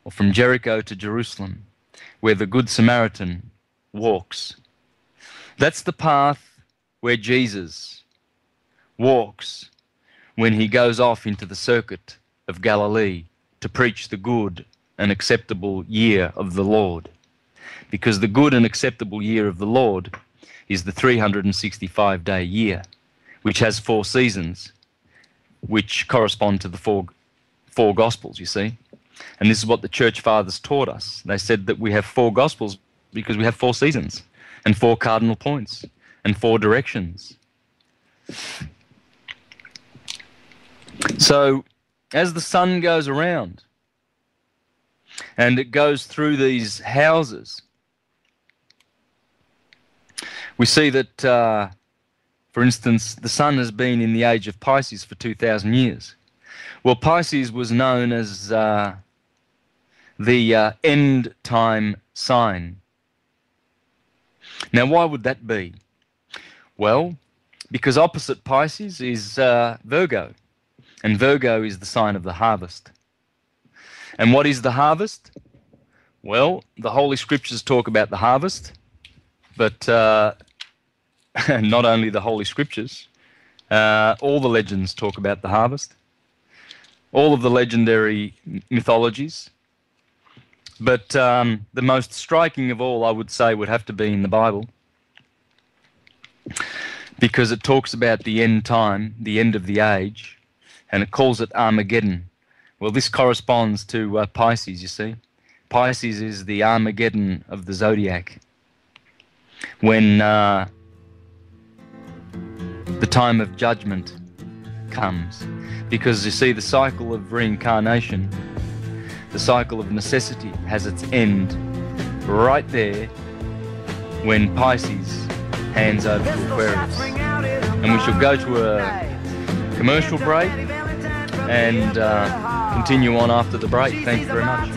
or from Jericho to Jerusalem, where the Good Samaritan walks. That's the path where Jesus walks when he goes off into the circuit of Galilee to preach the good and acceptable year of the Lord. Because the good and acceptable year of the Lord is the 365-day year, which has 4 seasons, which correspond to the four Gospels, you see. And this is what the Church Fathers taught us. They said that we have 4 Gospels because we have 4 seasons and 4 cardinal points and 4 directions. So as the sun goes around and it goes through these houses, we see that, for instance, the sun has been in the age of Pisces for 2,000 years. Well, Pisces was known as the end time sign. Now, why would that be? Well, because opposite Pisces is Virgo, and Virgo is the sign of the harvest. And what is the harvest? Well, the Holy Scriptures talk about the harvest, but not only the Holy Scriptures, all the legends talk about the harvest, all of the legendary mythologies. But the most striking of all, I would say, would have to be in the Bible, because it talks about the end time, the end of the age, and it calls it Armageddon. Well, this corresponds to Pisces, you see. Pisces is the Armageddon of the zodiac, when the time of judgment comes. Because you see, the cycle of reincarnation, the cycle of necessity, has its end right there when Pisces hands over to Aquarius. And we shall go to a commercial break and continue on after the break. Thank you very much.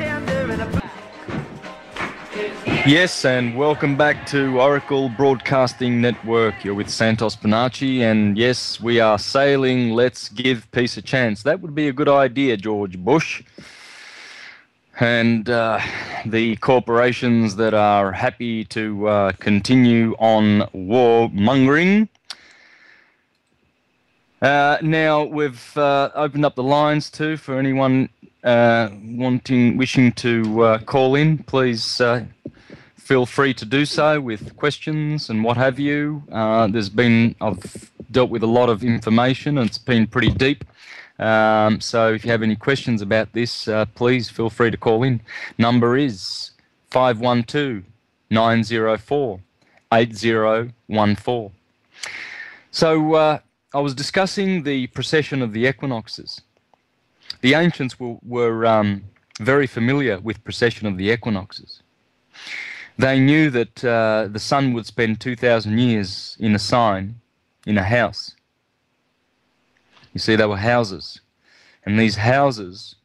Yes, and welcome back to Oracle Broadcasting Network. You're with Santos Bonacci, and yes, we are sailing. Let's give peace a chance. That would be a good idea, George Bush. And the corporations that are happy to continue on warmongering. Now, we've opened up the lines too for anyone wishing to call in. Please feel free to do so with questions and what have you. I've dealt with a lot of information and it's been pretty deep. So if you have any questions about this, please feel free to call in. Number is 512-904-8014. So I was discussing the precession of the equinoxes. The ancients were very familiar with precession of the equinoxes. They knew that the sun would spend 2,000 years in a sign, in a house. You see, they were houses. And these houses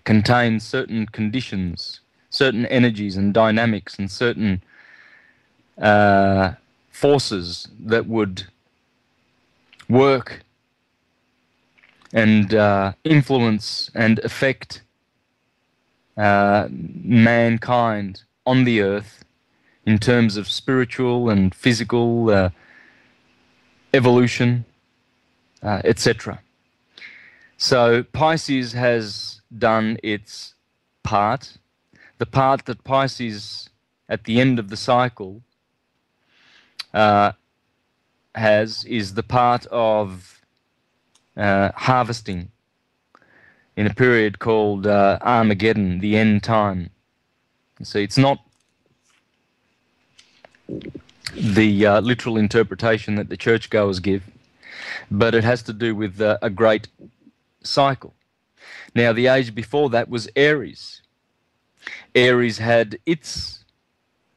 contained certain conditions, certain energies and dynamics, and certain forces that would work and influence and affect mankind on the earth in terms of spiritual and physical evolution, etc. So Pisces has done its part. The part that Pisces, at the end of the cycle, is the part of harvesting in a period called Armageddon, the end time. You see, it's not the literal interpretation that the churchgoers give, but it has to do with a great cycle. Now, the age before that was Aries. Aries had its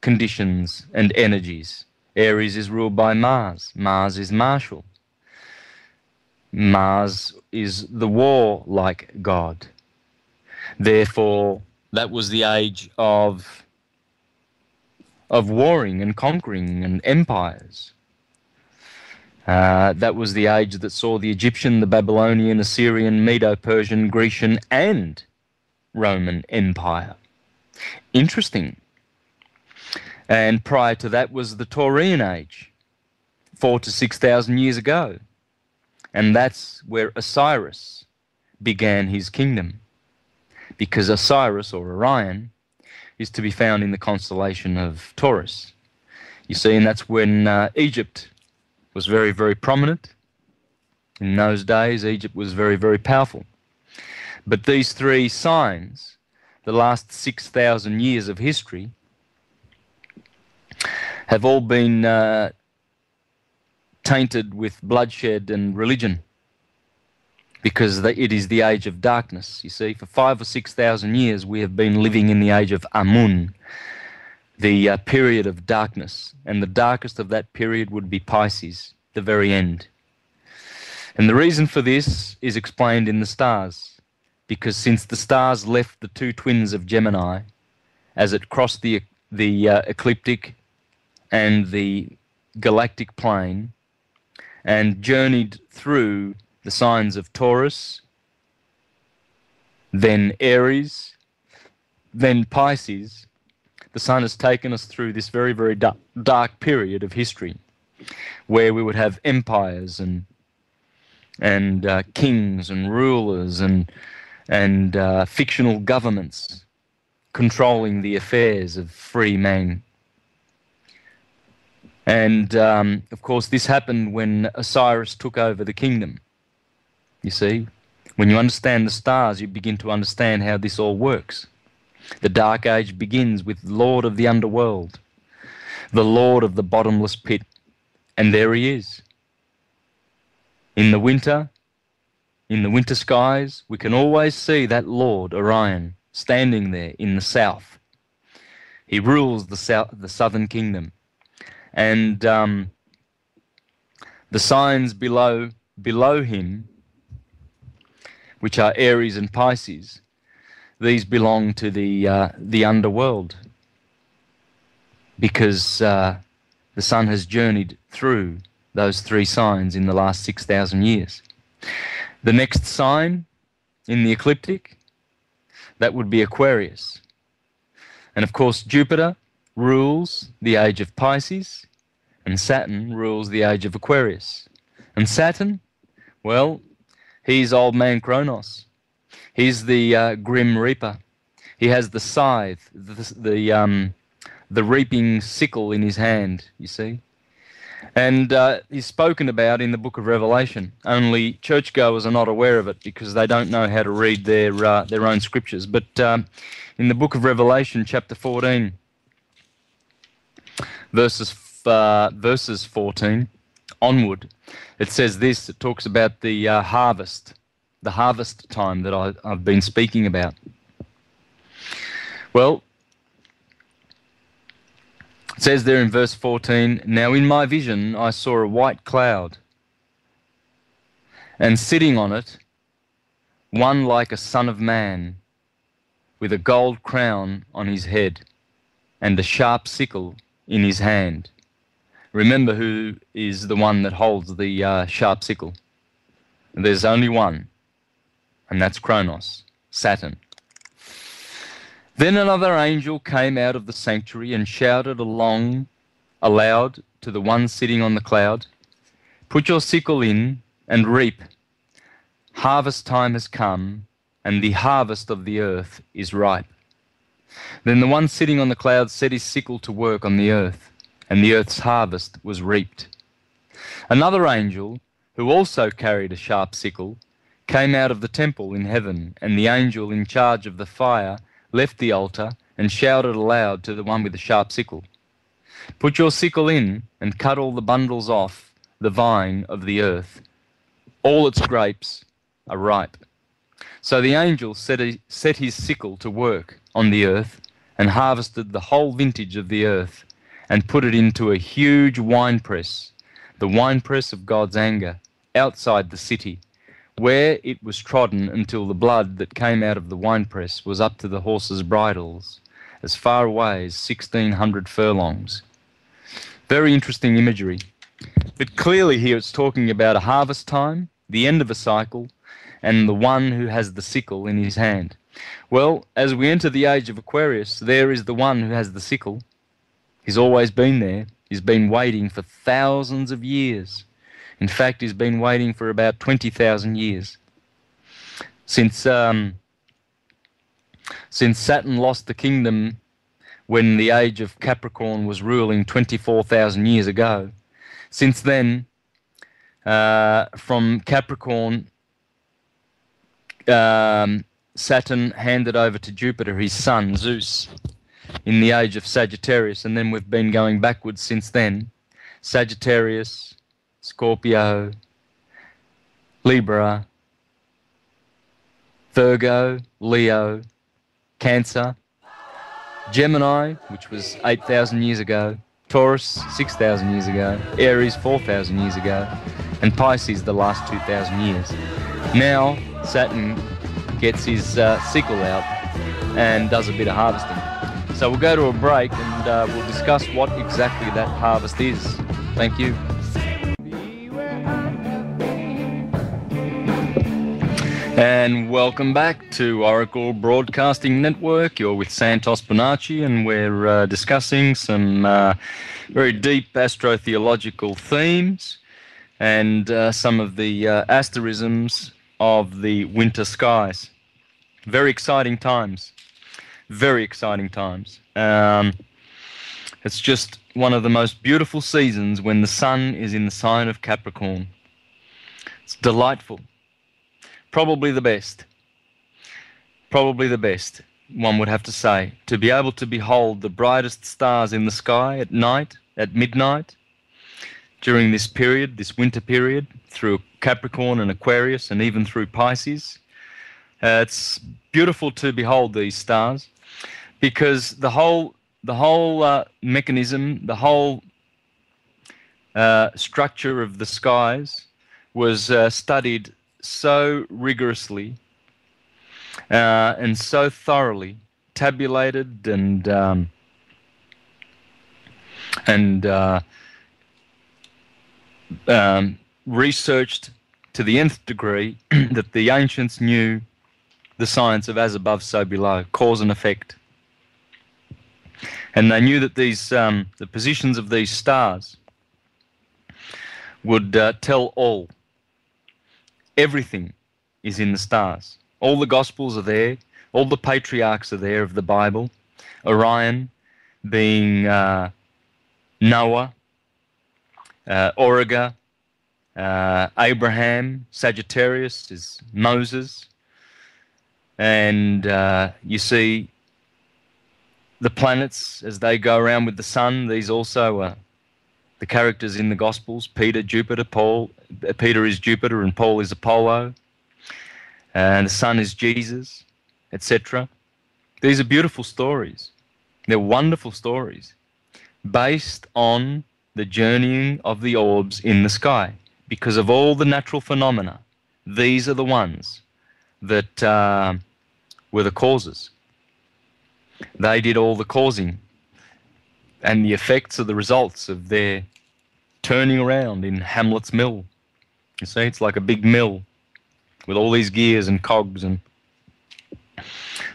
conditions and energies. Aries is ruled by Mars. Mars is martial. Mars is the war-like god. Therefore, that was the age of warring and conquering and empires. That was the age that saw the Egyptian, the Babylonian, Assyrian, Medo-Persian, Grecian, and Roman Empire. Interesting. And prior to that was the Taurian age, 4,000 to 6,000 years ago. And that's where Osiris began his kingdom. Because Osiris, or Orion, is to be found in the constellation of Taurus. You see, and that's when Egypt was very, very prominent. In those days, Egypt was very, very powerful. But these three signs, the last 6,000 years of history, have all been tainted with bloodshed and religion, because it is the age of darkness. You see, for 5,000 or 6,000 years we have been living in the age of Amun, the period of darkness, and the darkest of that period would be Pisces, the very end. And the reason for this is explained in the stars, because since the stars left the two twins of Gemini as it crossed the ecliptic and the galactic plane and journeyed through the signs of Taurus, then Aries, then Pisces, the sun has taken us through this very, very dark period of history where we would have empires and kings and rulers and fictional governments controlling the affairs of free men. And, of course, this happened when Osiris took over the kingdom. You see, when you understand the stars, you begin to understand how this all works. The Dark Age begins with Lord of the Underworld, the Lord of the bottomless pit. And there he is. In the winter skies, we can always see that Lord, Orion, standing there in the south. He rules the southern kingdom. And the signs below him, which are Aries and Pisces, these belong to the underworld, because the sun has journeyed through those three signs in the last 6,000 years. The next sign in the ecliptic, that would be Aquarius. And of course, Jupiter rules the age of Pisces, and Saturn rules the age of Aquarius. And Saturn, well, he's old man Kronos. He's the grim reaper. He has the scythe, the reaping sickle in his hand, you see. And he's spoken about in the book of Revelation. Only churchgoers are not aware of it because they don't know how to read their own scriptures. But in the book of Revelation, chapter 14, verses 14 onward, it says this. It talks about the harvest time that I've been speaking about. Well, it says there in verse 14, "Now in my vision I saw a white cloud, and sitting on it, one like a son of man, with a gold crown on his head, and a sharp sickle in his hand. Remember who is the one that holds the sharp sickle. There's only one, and that's Kronos, Saturn. Then another angel came out of the sanctuary and shouted aloud to the one sitting on the cloud, "Put your sickle in and reap. Harvest time has come, and the harvest of the earth is ripe." Then the one sitting on the cloud set his sickle to work on the earth, and the earth's harvest was reaped. Another angel, who also carried a sharp sickle, came out of the temple in heaven, and the angel in charge of the fire left the altar and shouted aloud to the one with the sharp sickle, "Put your sickle in and cut all the bundles off the vine of the earth. All its grapes are ripe." So the angel set his sickle to work on the earth and harvested the whole vintage of the earth and put it into a huge winepress, the winepress of God's anger, outside the city, where it was trodden until the blood that came out of the winepress was up to the horses' bridles, as far away as 1,600 furlongs. Very interesting imagery. But clearly here it's talking about a harvest time, the end of a cycle, and the one who has the sickle in his hand. Well, as we enter the age of Aquarius, there is the one who has the sickle. He's always been there. He's been waiting for thousands of years. In fact, he's been waiting for about 20,000 years. Since Saturn lost the kingdom when the age of Capricorn was ruling 24,000 years ago, since then, from Capricorn, Saturn handed over to Jupiter, his son, Zeus, in the age of Sagittarius, and then we've been going backwards since then. Sagittarius, Scorpio, Libra, Virgo, Leo, Cancer, Gemini, which was 8,000 years ago, Taurus, 6,000 years ago, Aries, 4,000 years ago, and Pisces the last 2,000 years. Now Saturn gets his sickle out and does a bit of harvesting. So we'll go to a break and we'll discuss what exactly that harvest is. Thank you. And welcome back to Oracle Broadcasting Network. You're with Santos, Bonacci, and we're discussing some very deep astrotheological themes and some of the asterisms of the winter skies. Very exciting times. Very exciting times. It's just one of the most beautiful seasons when the sun is in the sign of Capricorn. It's delightful. Probably the best. Probably the best, one would have to say, to be able to behold the brightest stars in the sky at night, at midnight, during this period, this winter period, through Capricorn and Aquarius and even through Pisces. It's beautiful to behold these stars because the whole mechanism, the whole structure of the skies was studied so rigorously and so thoroughly, tabulated and researched to the nth degree that the ancients knew the science of as above, so below, cause and effect. And they knew that these the positions of these stars would tell all. Everything is in the stars. All the Gospels are there. All the patriarchs are there of the Bible. Orion being Noah, Auriga, Abraham, Sagittarius is Moses. And you see the planets as they go around with the sun. These also are the characters in the Gospels. Peter, Jupiter, Paul. Peter is Jupiter and Paul is Apollo. And the sun is Jesus, etc. These are beautiful stories. They're wonderful stories based on the journeying of the orbs in the sky because of all the natural phenomena these are the ones that were the causes. They did all the causing, and the effects are the results of their turning around in Hamlet's mill. You see, it's like a big mill with all these gears and cogs and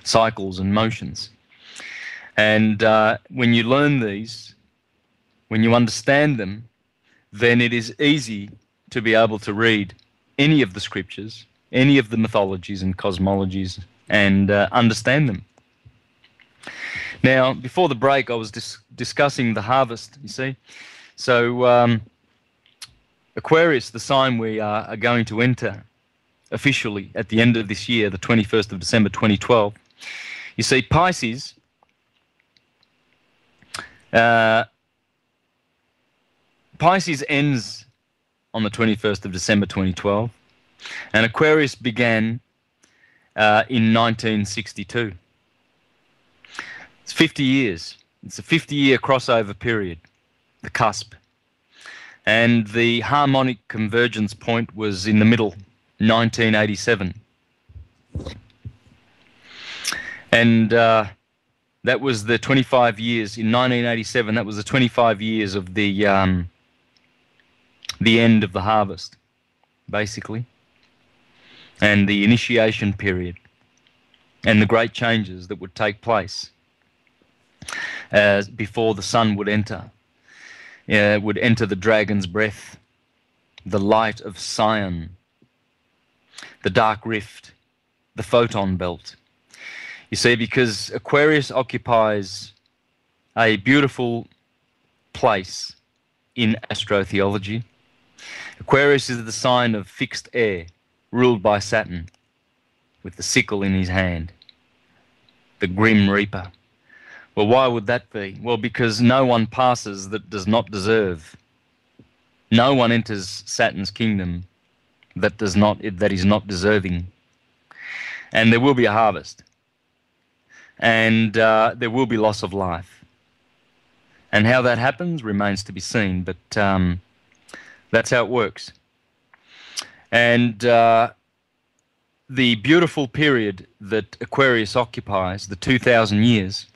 cycles and motions. And when you learn these, when you understand them, then it is easy to be able to read any of the scriptures, any of the mythologies and cosmologies, and understand them. Now, before the break, I was discussing the harvest, you see. So, Aquarius, the sign we are going to enter officially at the end of this year, the 21st of December 2012. You see, Pisces, Pisces ends on the 21st of December 2012, and Aquarius began in 1962. It's 50 years. It's a 50-year crossover period, the cusp. And the harmonic convergence point was in the middle, 1987. And that was the 25 years, in 1987, that was the 25 years of the end of the harvest, basically, and the initiation period, and the great changes that would take place before the sun would enter. Would enter the dragon's breath, the light of Sion, the dark rift, the photon belt. You see, because Aquarius occupies a beautiful place in astrotheology. Aquarius is the sign of fixed air, ruled by Saturn, with the sickle in his hand, the grim reaper. Well, why would that be? Well, because no one passes that does not deserve. No one enters Saturn's kingdom that is not deserving. And there will be a harvest. And there will be loss of life. And how that happens remains to be seen, but that's how it works. And the beautiful period that Aquarius occupies, the 2,000 years,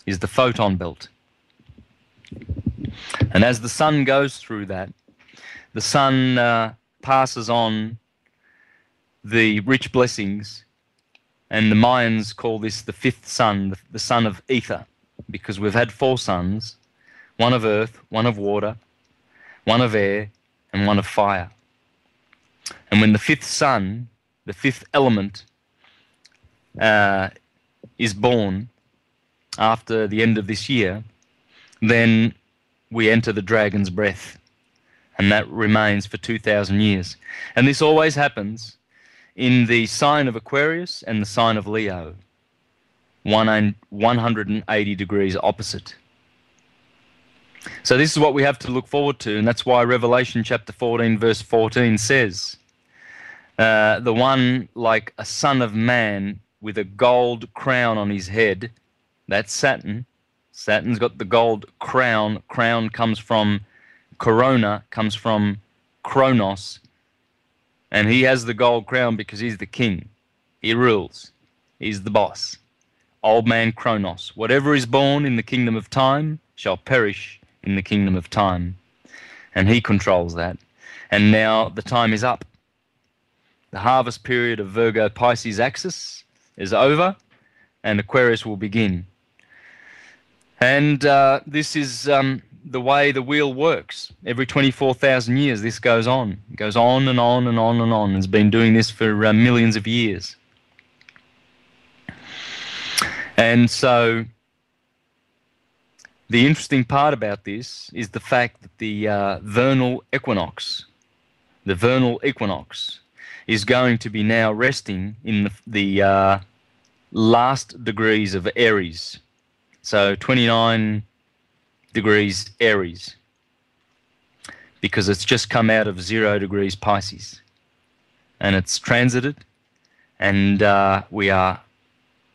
is the photon belt. And as the sun goes through that, the sun passes on the rich blessings, and the Mayans call this the fifth sun, the sun of ether, because we've had four suns, one of earth, one of water, one of air, and one of fire. And when the fifth sun, the fifth element, is born after the end of this year, then we enter the dragon's breath, and that remains for 2,000 years. And this always happens in the sign of Aquarius and the sign of Leo, 180 degrees opposite. So this is what we have to look forward to, and that's why Revelation chapter 14 verse 14 says, the one like a son of man with a gold crown on his head. That's Saturn. Saturn's got the gold crown. Crown comes from corona, comes from Kronos. And he has the gold crown because he's the king. He rules. He's the boss. Old man Kronos. Whatever is born in the kingdom of time shall perish in the kingdom of time. And he controls that. And now the time is up. The harvest period of Virgo Pisces axis is over, and Aquarius will begin. And this is the way the wheel works. Every 24,000 years this goes on. It goes on and on and on and on. It's been doing this for millions of years. And so the interesting part about this is the fact that the vernal equinox is going to be now resting in the last degrees of Aries. So 29 degrees Aries, because it's just come out of 0 degrees Pisces, and it's transited, and we are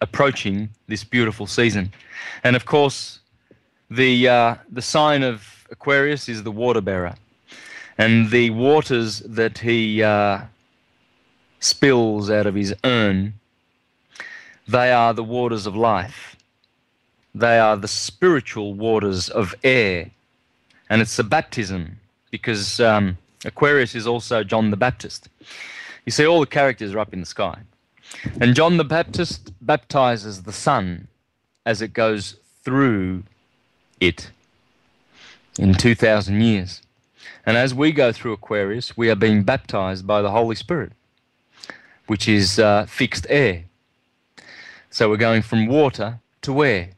approaching this beautiful season. And of course, the sign of Aquarius is the water bearer, and the waters that he spills out of his urn, they are the waters of life. They are the spiritual waters of air. And it's a baptism, because Aquarius is also John the Baptist. You see, all the characters are up in the sky. And John the Baptist baptizes the sun as it goes through it in 2,000 years. And as we go through Aquarius, we are being baptized by the Holy Spirit, which is fixed air. So we're going from water to air.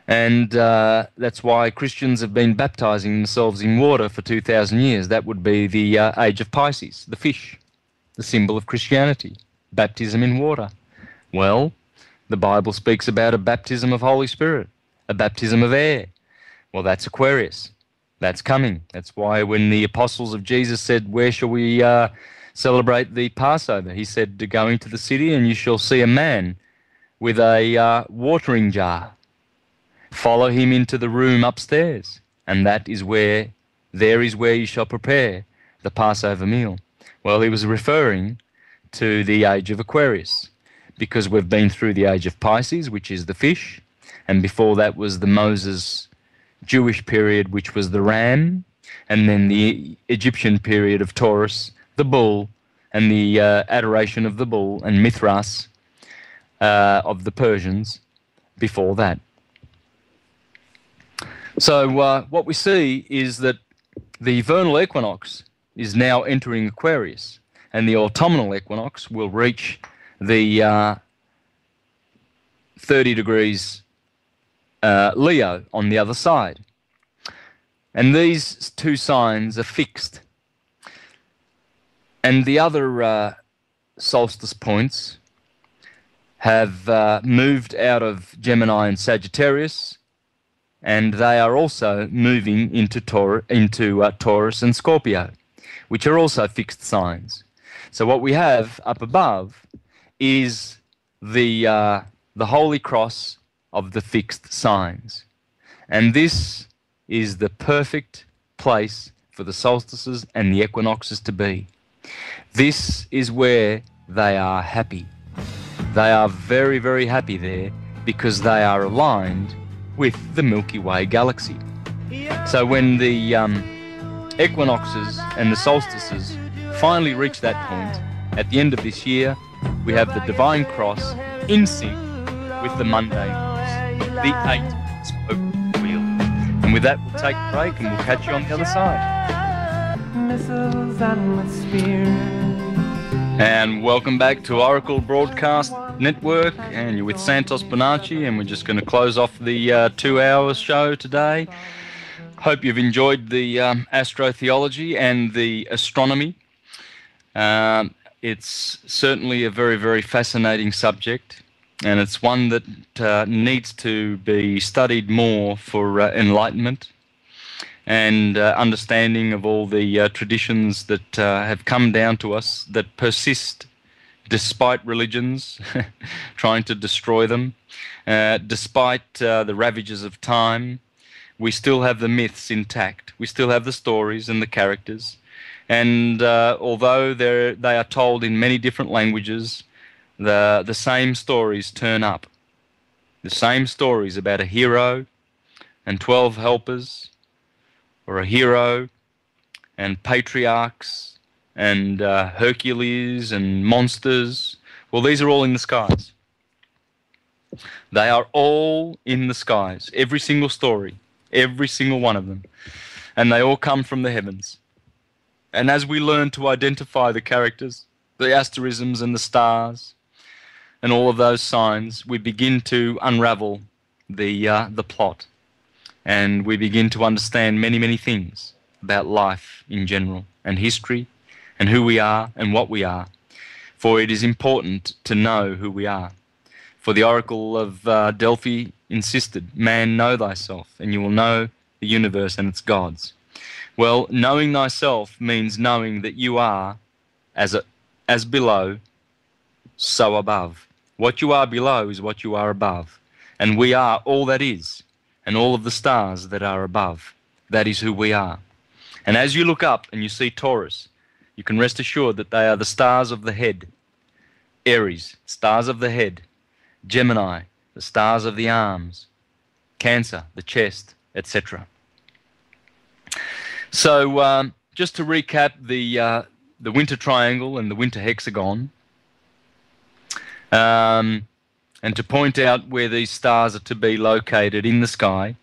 And that's why Christians have been baptizing themselves in water for 2,000 years. That would be the age of Pisces, the fish, the symbol of Christianity, baptism in water. Well, the Bible speaks about a baptism of Holy Spirit, a baptism of air. Well, that's Aquarius. That's coming. That's why when the apostles of Jesus said, where shall we celebrate the Passover? He said, to go into the city and you shall see a man with a watering jar. Follow him into the room upstairs, and there is where you shall prepare the Passover meal. Well, he was referring to the age of Aquarius, because we've been through the age of Pisces, which is the fish, and before that was the Moses Jewish period, which was the ram, and then the Egyptian period of Taurus, the bull, and the adoration of the bull, and Mithras of the Persians before that. So what we see is that the vernal equinox is now entering Aquarius, and the autumnal equinox will reach the 30 degrees Leo on the other side. And these two signs are fixed. And the other solstice points have moved out of Gemini and Sagittarius, and they are also moving into Taurus and Scorpio, which are also fixed signs. So what we have up above is the Holy Cross of the fixed signs. And this is the perfect place for the solstices and the equinoxes to be. This is where they are happy. They are very, very happy there because they are aligned with the Milky Way galaxy. So when the equinoxes and the solstices finally reach that point, at the end of this year, we have the Divine Cross in sync with the mundane cross, the 8 spoke wheel. And with that, we'll take a break and we'll catch you on the other side. And welcome back to Oracle Broadcast Network, and you're with Santos Bonacci, and we're just going to close off the 2 hours show today. Hope you've enjoyed the astrotheology and the astronomy. It's certainly a very, very fascinating subject, and it's one that needs to be studied more for enlightenment and understanding of all the traditions that have come down to us that persist despite religions trying to destroy them, despite the ravages of time. We still have the myths intact. We still have the stories and the characters. And although they are told in many different languages, the same stories turn up. The same stories about a hero and 12 helpers, or a hero and patriarchs and Hercules and monsters. Well, these are all in the skies. They are all in the skies. Every single story, every single one of them. And they all come from the heavens. And as we learn to identify the characters, the asterisms and the stars, and all of those signs, we begin to unravel the plot. And we begin to understand many, many things about life in general, and history, and who we are and what we are. For it is important to know who we are. For the oracle of Delphi insisted, man, know thyself, and you will know the universe and its gods. Well, knowing thyself means knowing that you are as below, so above. What you are below is what you are above. And we are all that is, and all of the stars that are above. That is who we are. And as you look up and you see Taurus, you can rest assured that they are the stars of the head. Aries, stars of the head. Gemini, the stars of the arms. Cancer, the chest, etc. So just to recap the winter triangle and the winter hexagon, and to point out where these stars are to be located in the sky,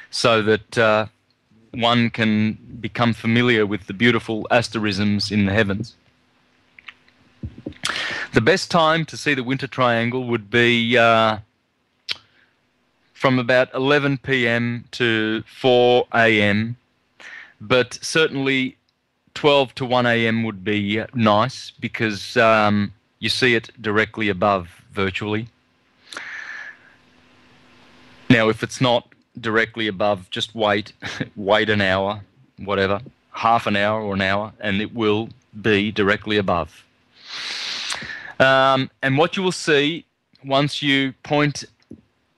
so that one can become familiar with the beautiful asterisms in the heavens. The best time to see the winter triangle would be from about 11 p.m. to 4 a.m., but certainly 12 to 1 a.m. would be nice, because you see it directly above virtually. Now, if it's not directly above, just wait an hour, whatever, half an hour or an hour, and it will be directly above. And what you will see once you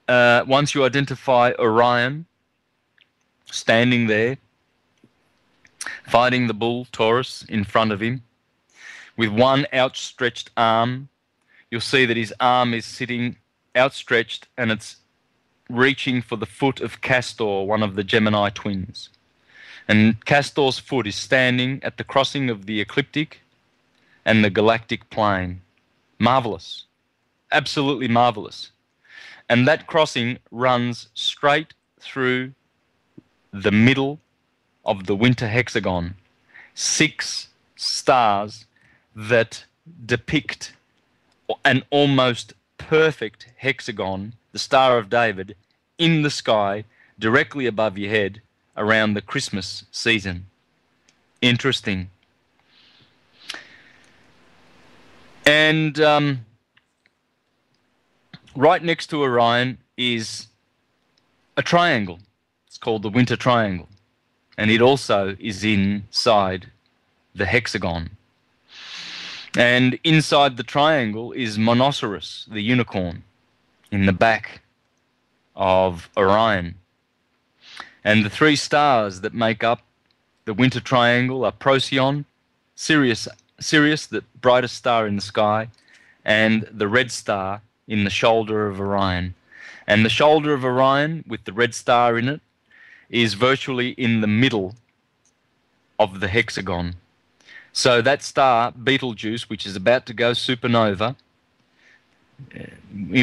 identify Orion standing there, fighting the bull Taurus in front of him, with one outstretched arm, you'll see that his arm is sitting outstretched and it's reaching for the foot of Castor, one of the Gemini twins. And Castor's foot is standing at the crossing of the ecliptic and the galactic plane. Marvelous. Absolutely marvelous. And that crossing runs straight through the middle of the winter hexagon. 6 stars that depict an almost perfect hexagon, the Star of David, in the sky directly above your head around the Christmas season. Interesting. And right next to Orion is a triangle. It's called the Winter Triangle. And it also is inside the hexagon. And inside the triangle is Monoceros, the unicorn, in the back of Orion. And the 3 stars that make up the Winter Triangle are Procyon, Sirius, the brightest star in the sky, and the red star in the shoulder of Orion. And the shoulder of Orion, with the red star in it, is virtually in the middle of the hexagon. So that star, Betelgeuse, which is about to go supernova,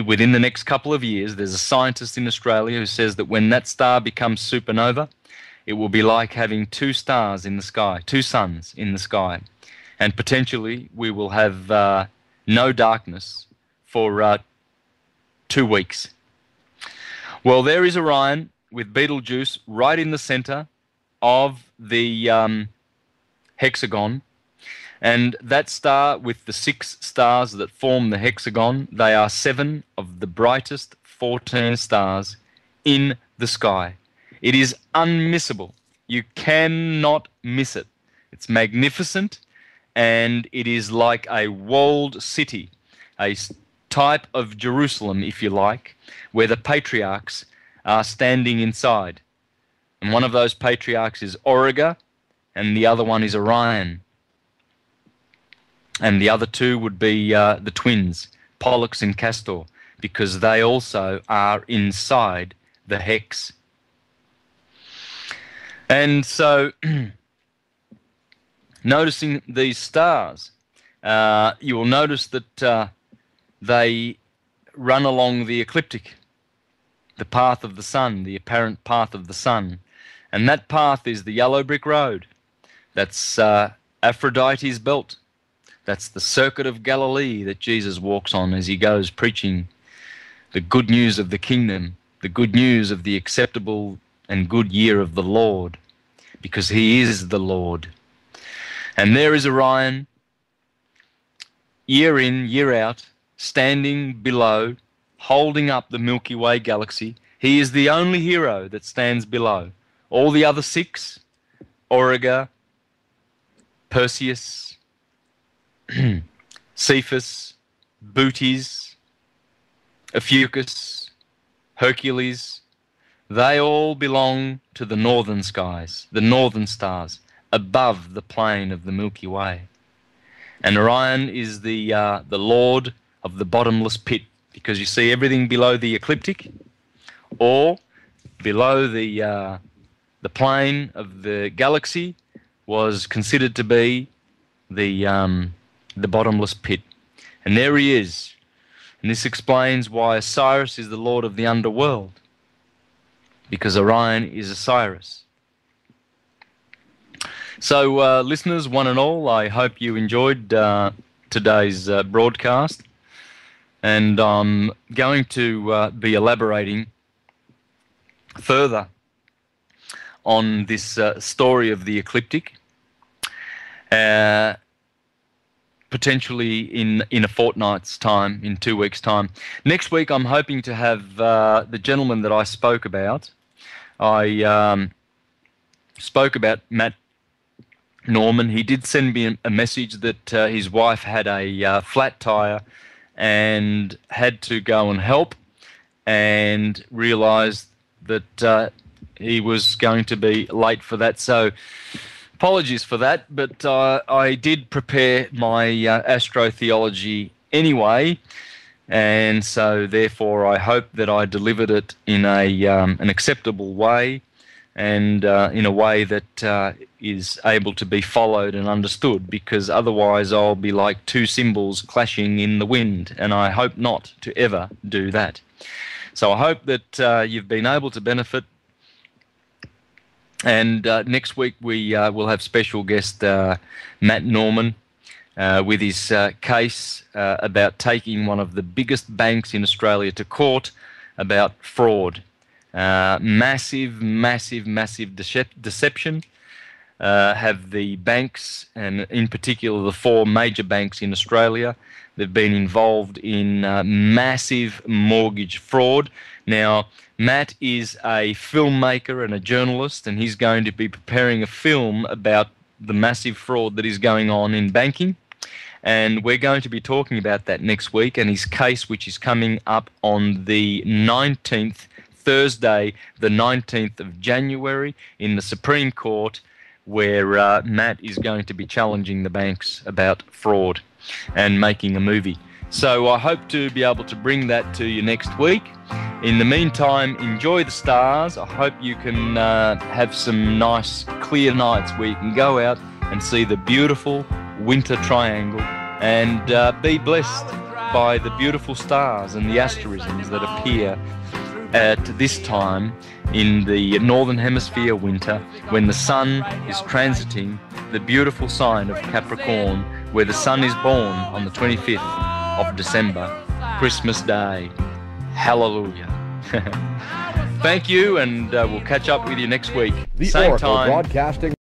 within the next couple of years, there's a scientist in Australia who says that when that star becomes supernova, it will be like having 2 stars in the sky, 2 suns in the sky. And potentially we will have no darkness for 2 weeks. Well, there is Orion with Betelgeuse right in the center of the hexagon. And that star with the 6 stars that form the hexagon, they are 7 of the brightest 14 stars in the sky. It is unmissable. You cannot miss it. It's magnificent, and it is like a walled city, a type of Jerusalem, if you like, where the patriarchs are standing inside. And one of those patriarchs is Auriga, and the other one is Orion. And the other 2 would be the twins, Pollux and Castor, because they also are inside the hex. And so, noticing these stars, you will notice that they run along the ecliptic, the path of the sun, the apparent path of the sun. And that path is the yellow brick road. That's Aphrodite's belt. That's the circuit of Galilee that Jesus walks on as he goes preaching the good news of the kingdom, the good news of the acceptable and good year of the Lord, because he is the Lord. And there is Orion, year in, year out, standing below, holding up the Milky Way galaxy. He is the only hero that stands below. All the other 6, Auriga, Perseus, Cephas, Bootes, Ophiuchus, Hercules, they all belong to the northern skies, the northern stars. above the plane of the Milky Way. And Orion is the lord of the bottomless pit, because you see everything below the ecliptic or below the plane of the galaxy was considered to be the bottomless pit. And there he is. And this explains why Osiris is the lord of the underworld, because Orion is Osiris. So, listeners, one and all, I hope you enjoyed today's broadcast. And I'm going to be elaborating further on this story of the ecliptic, potentially in a fortnight's time, in 2 weeks' time. Next week, I'm hoping to have the gentleman that I spoke about. I spoke about Matt Norman. He did send me a message that his wife had a flat tire and had to go and help, and realized that he was going to be late for that. So apologies for that, but I did prepare my astrotheology anyway, and so therefore I hope that I delivered it in an acceptable way, and in a way that is able to be followed and understood, because otherwise I'll be like two cymbals clashing in the wind, and I hope not to ever do that. So I hope that you've been able to benefit, and next week we will have special guest Matt Norman with his case about taking one of the biggest banks in Australia to court about fraud. Massive deception. Have the banks, and in particular the four major banks in Australia, they've been involved in massive mortgage fraud. Now, Matt is a filmmaker and a journalist, and he's going to be preparing a film about the massive fraud that is going on in banking. And we're going to be talking about that next week, and his case, which is coming up on the 19th, Thursday, the 19th of January, in the Supreme Court, where Matt is going to be challenging the banks about fraud and making a movie. So I hope to be able to bring that to you next week. In the meantime, enjoy the stars. I hope you can have some nice clear nights where you can go out and see the beautiful winter triangle, and be blessed by the beautiful stars and the asterisms that appear at this time in the northern hemisphere winter, when the sun is transiting the beautiful sign of Capricorn, where the sun is born on the 25th of December, Christmas Day. Hallelujah. Thank you, and we'll catch up with you next week. The Same Oracle time. Broadcasting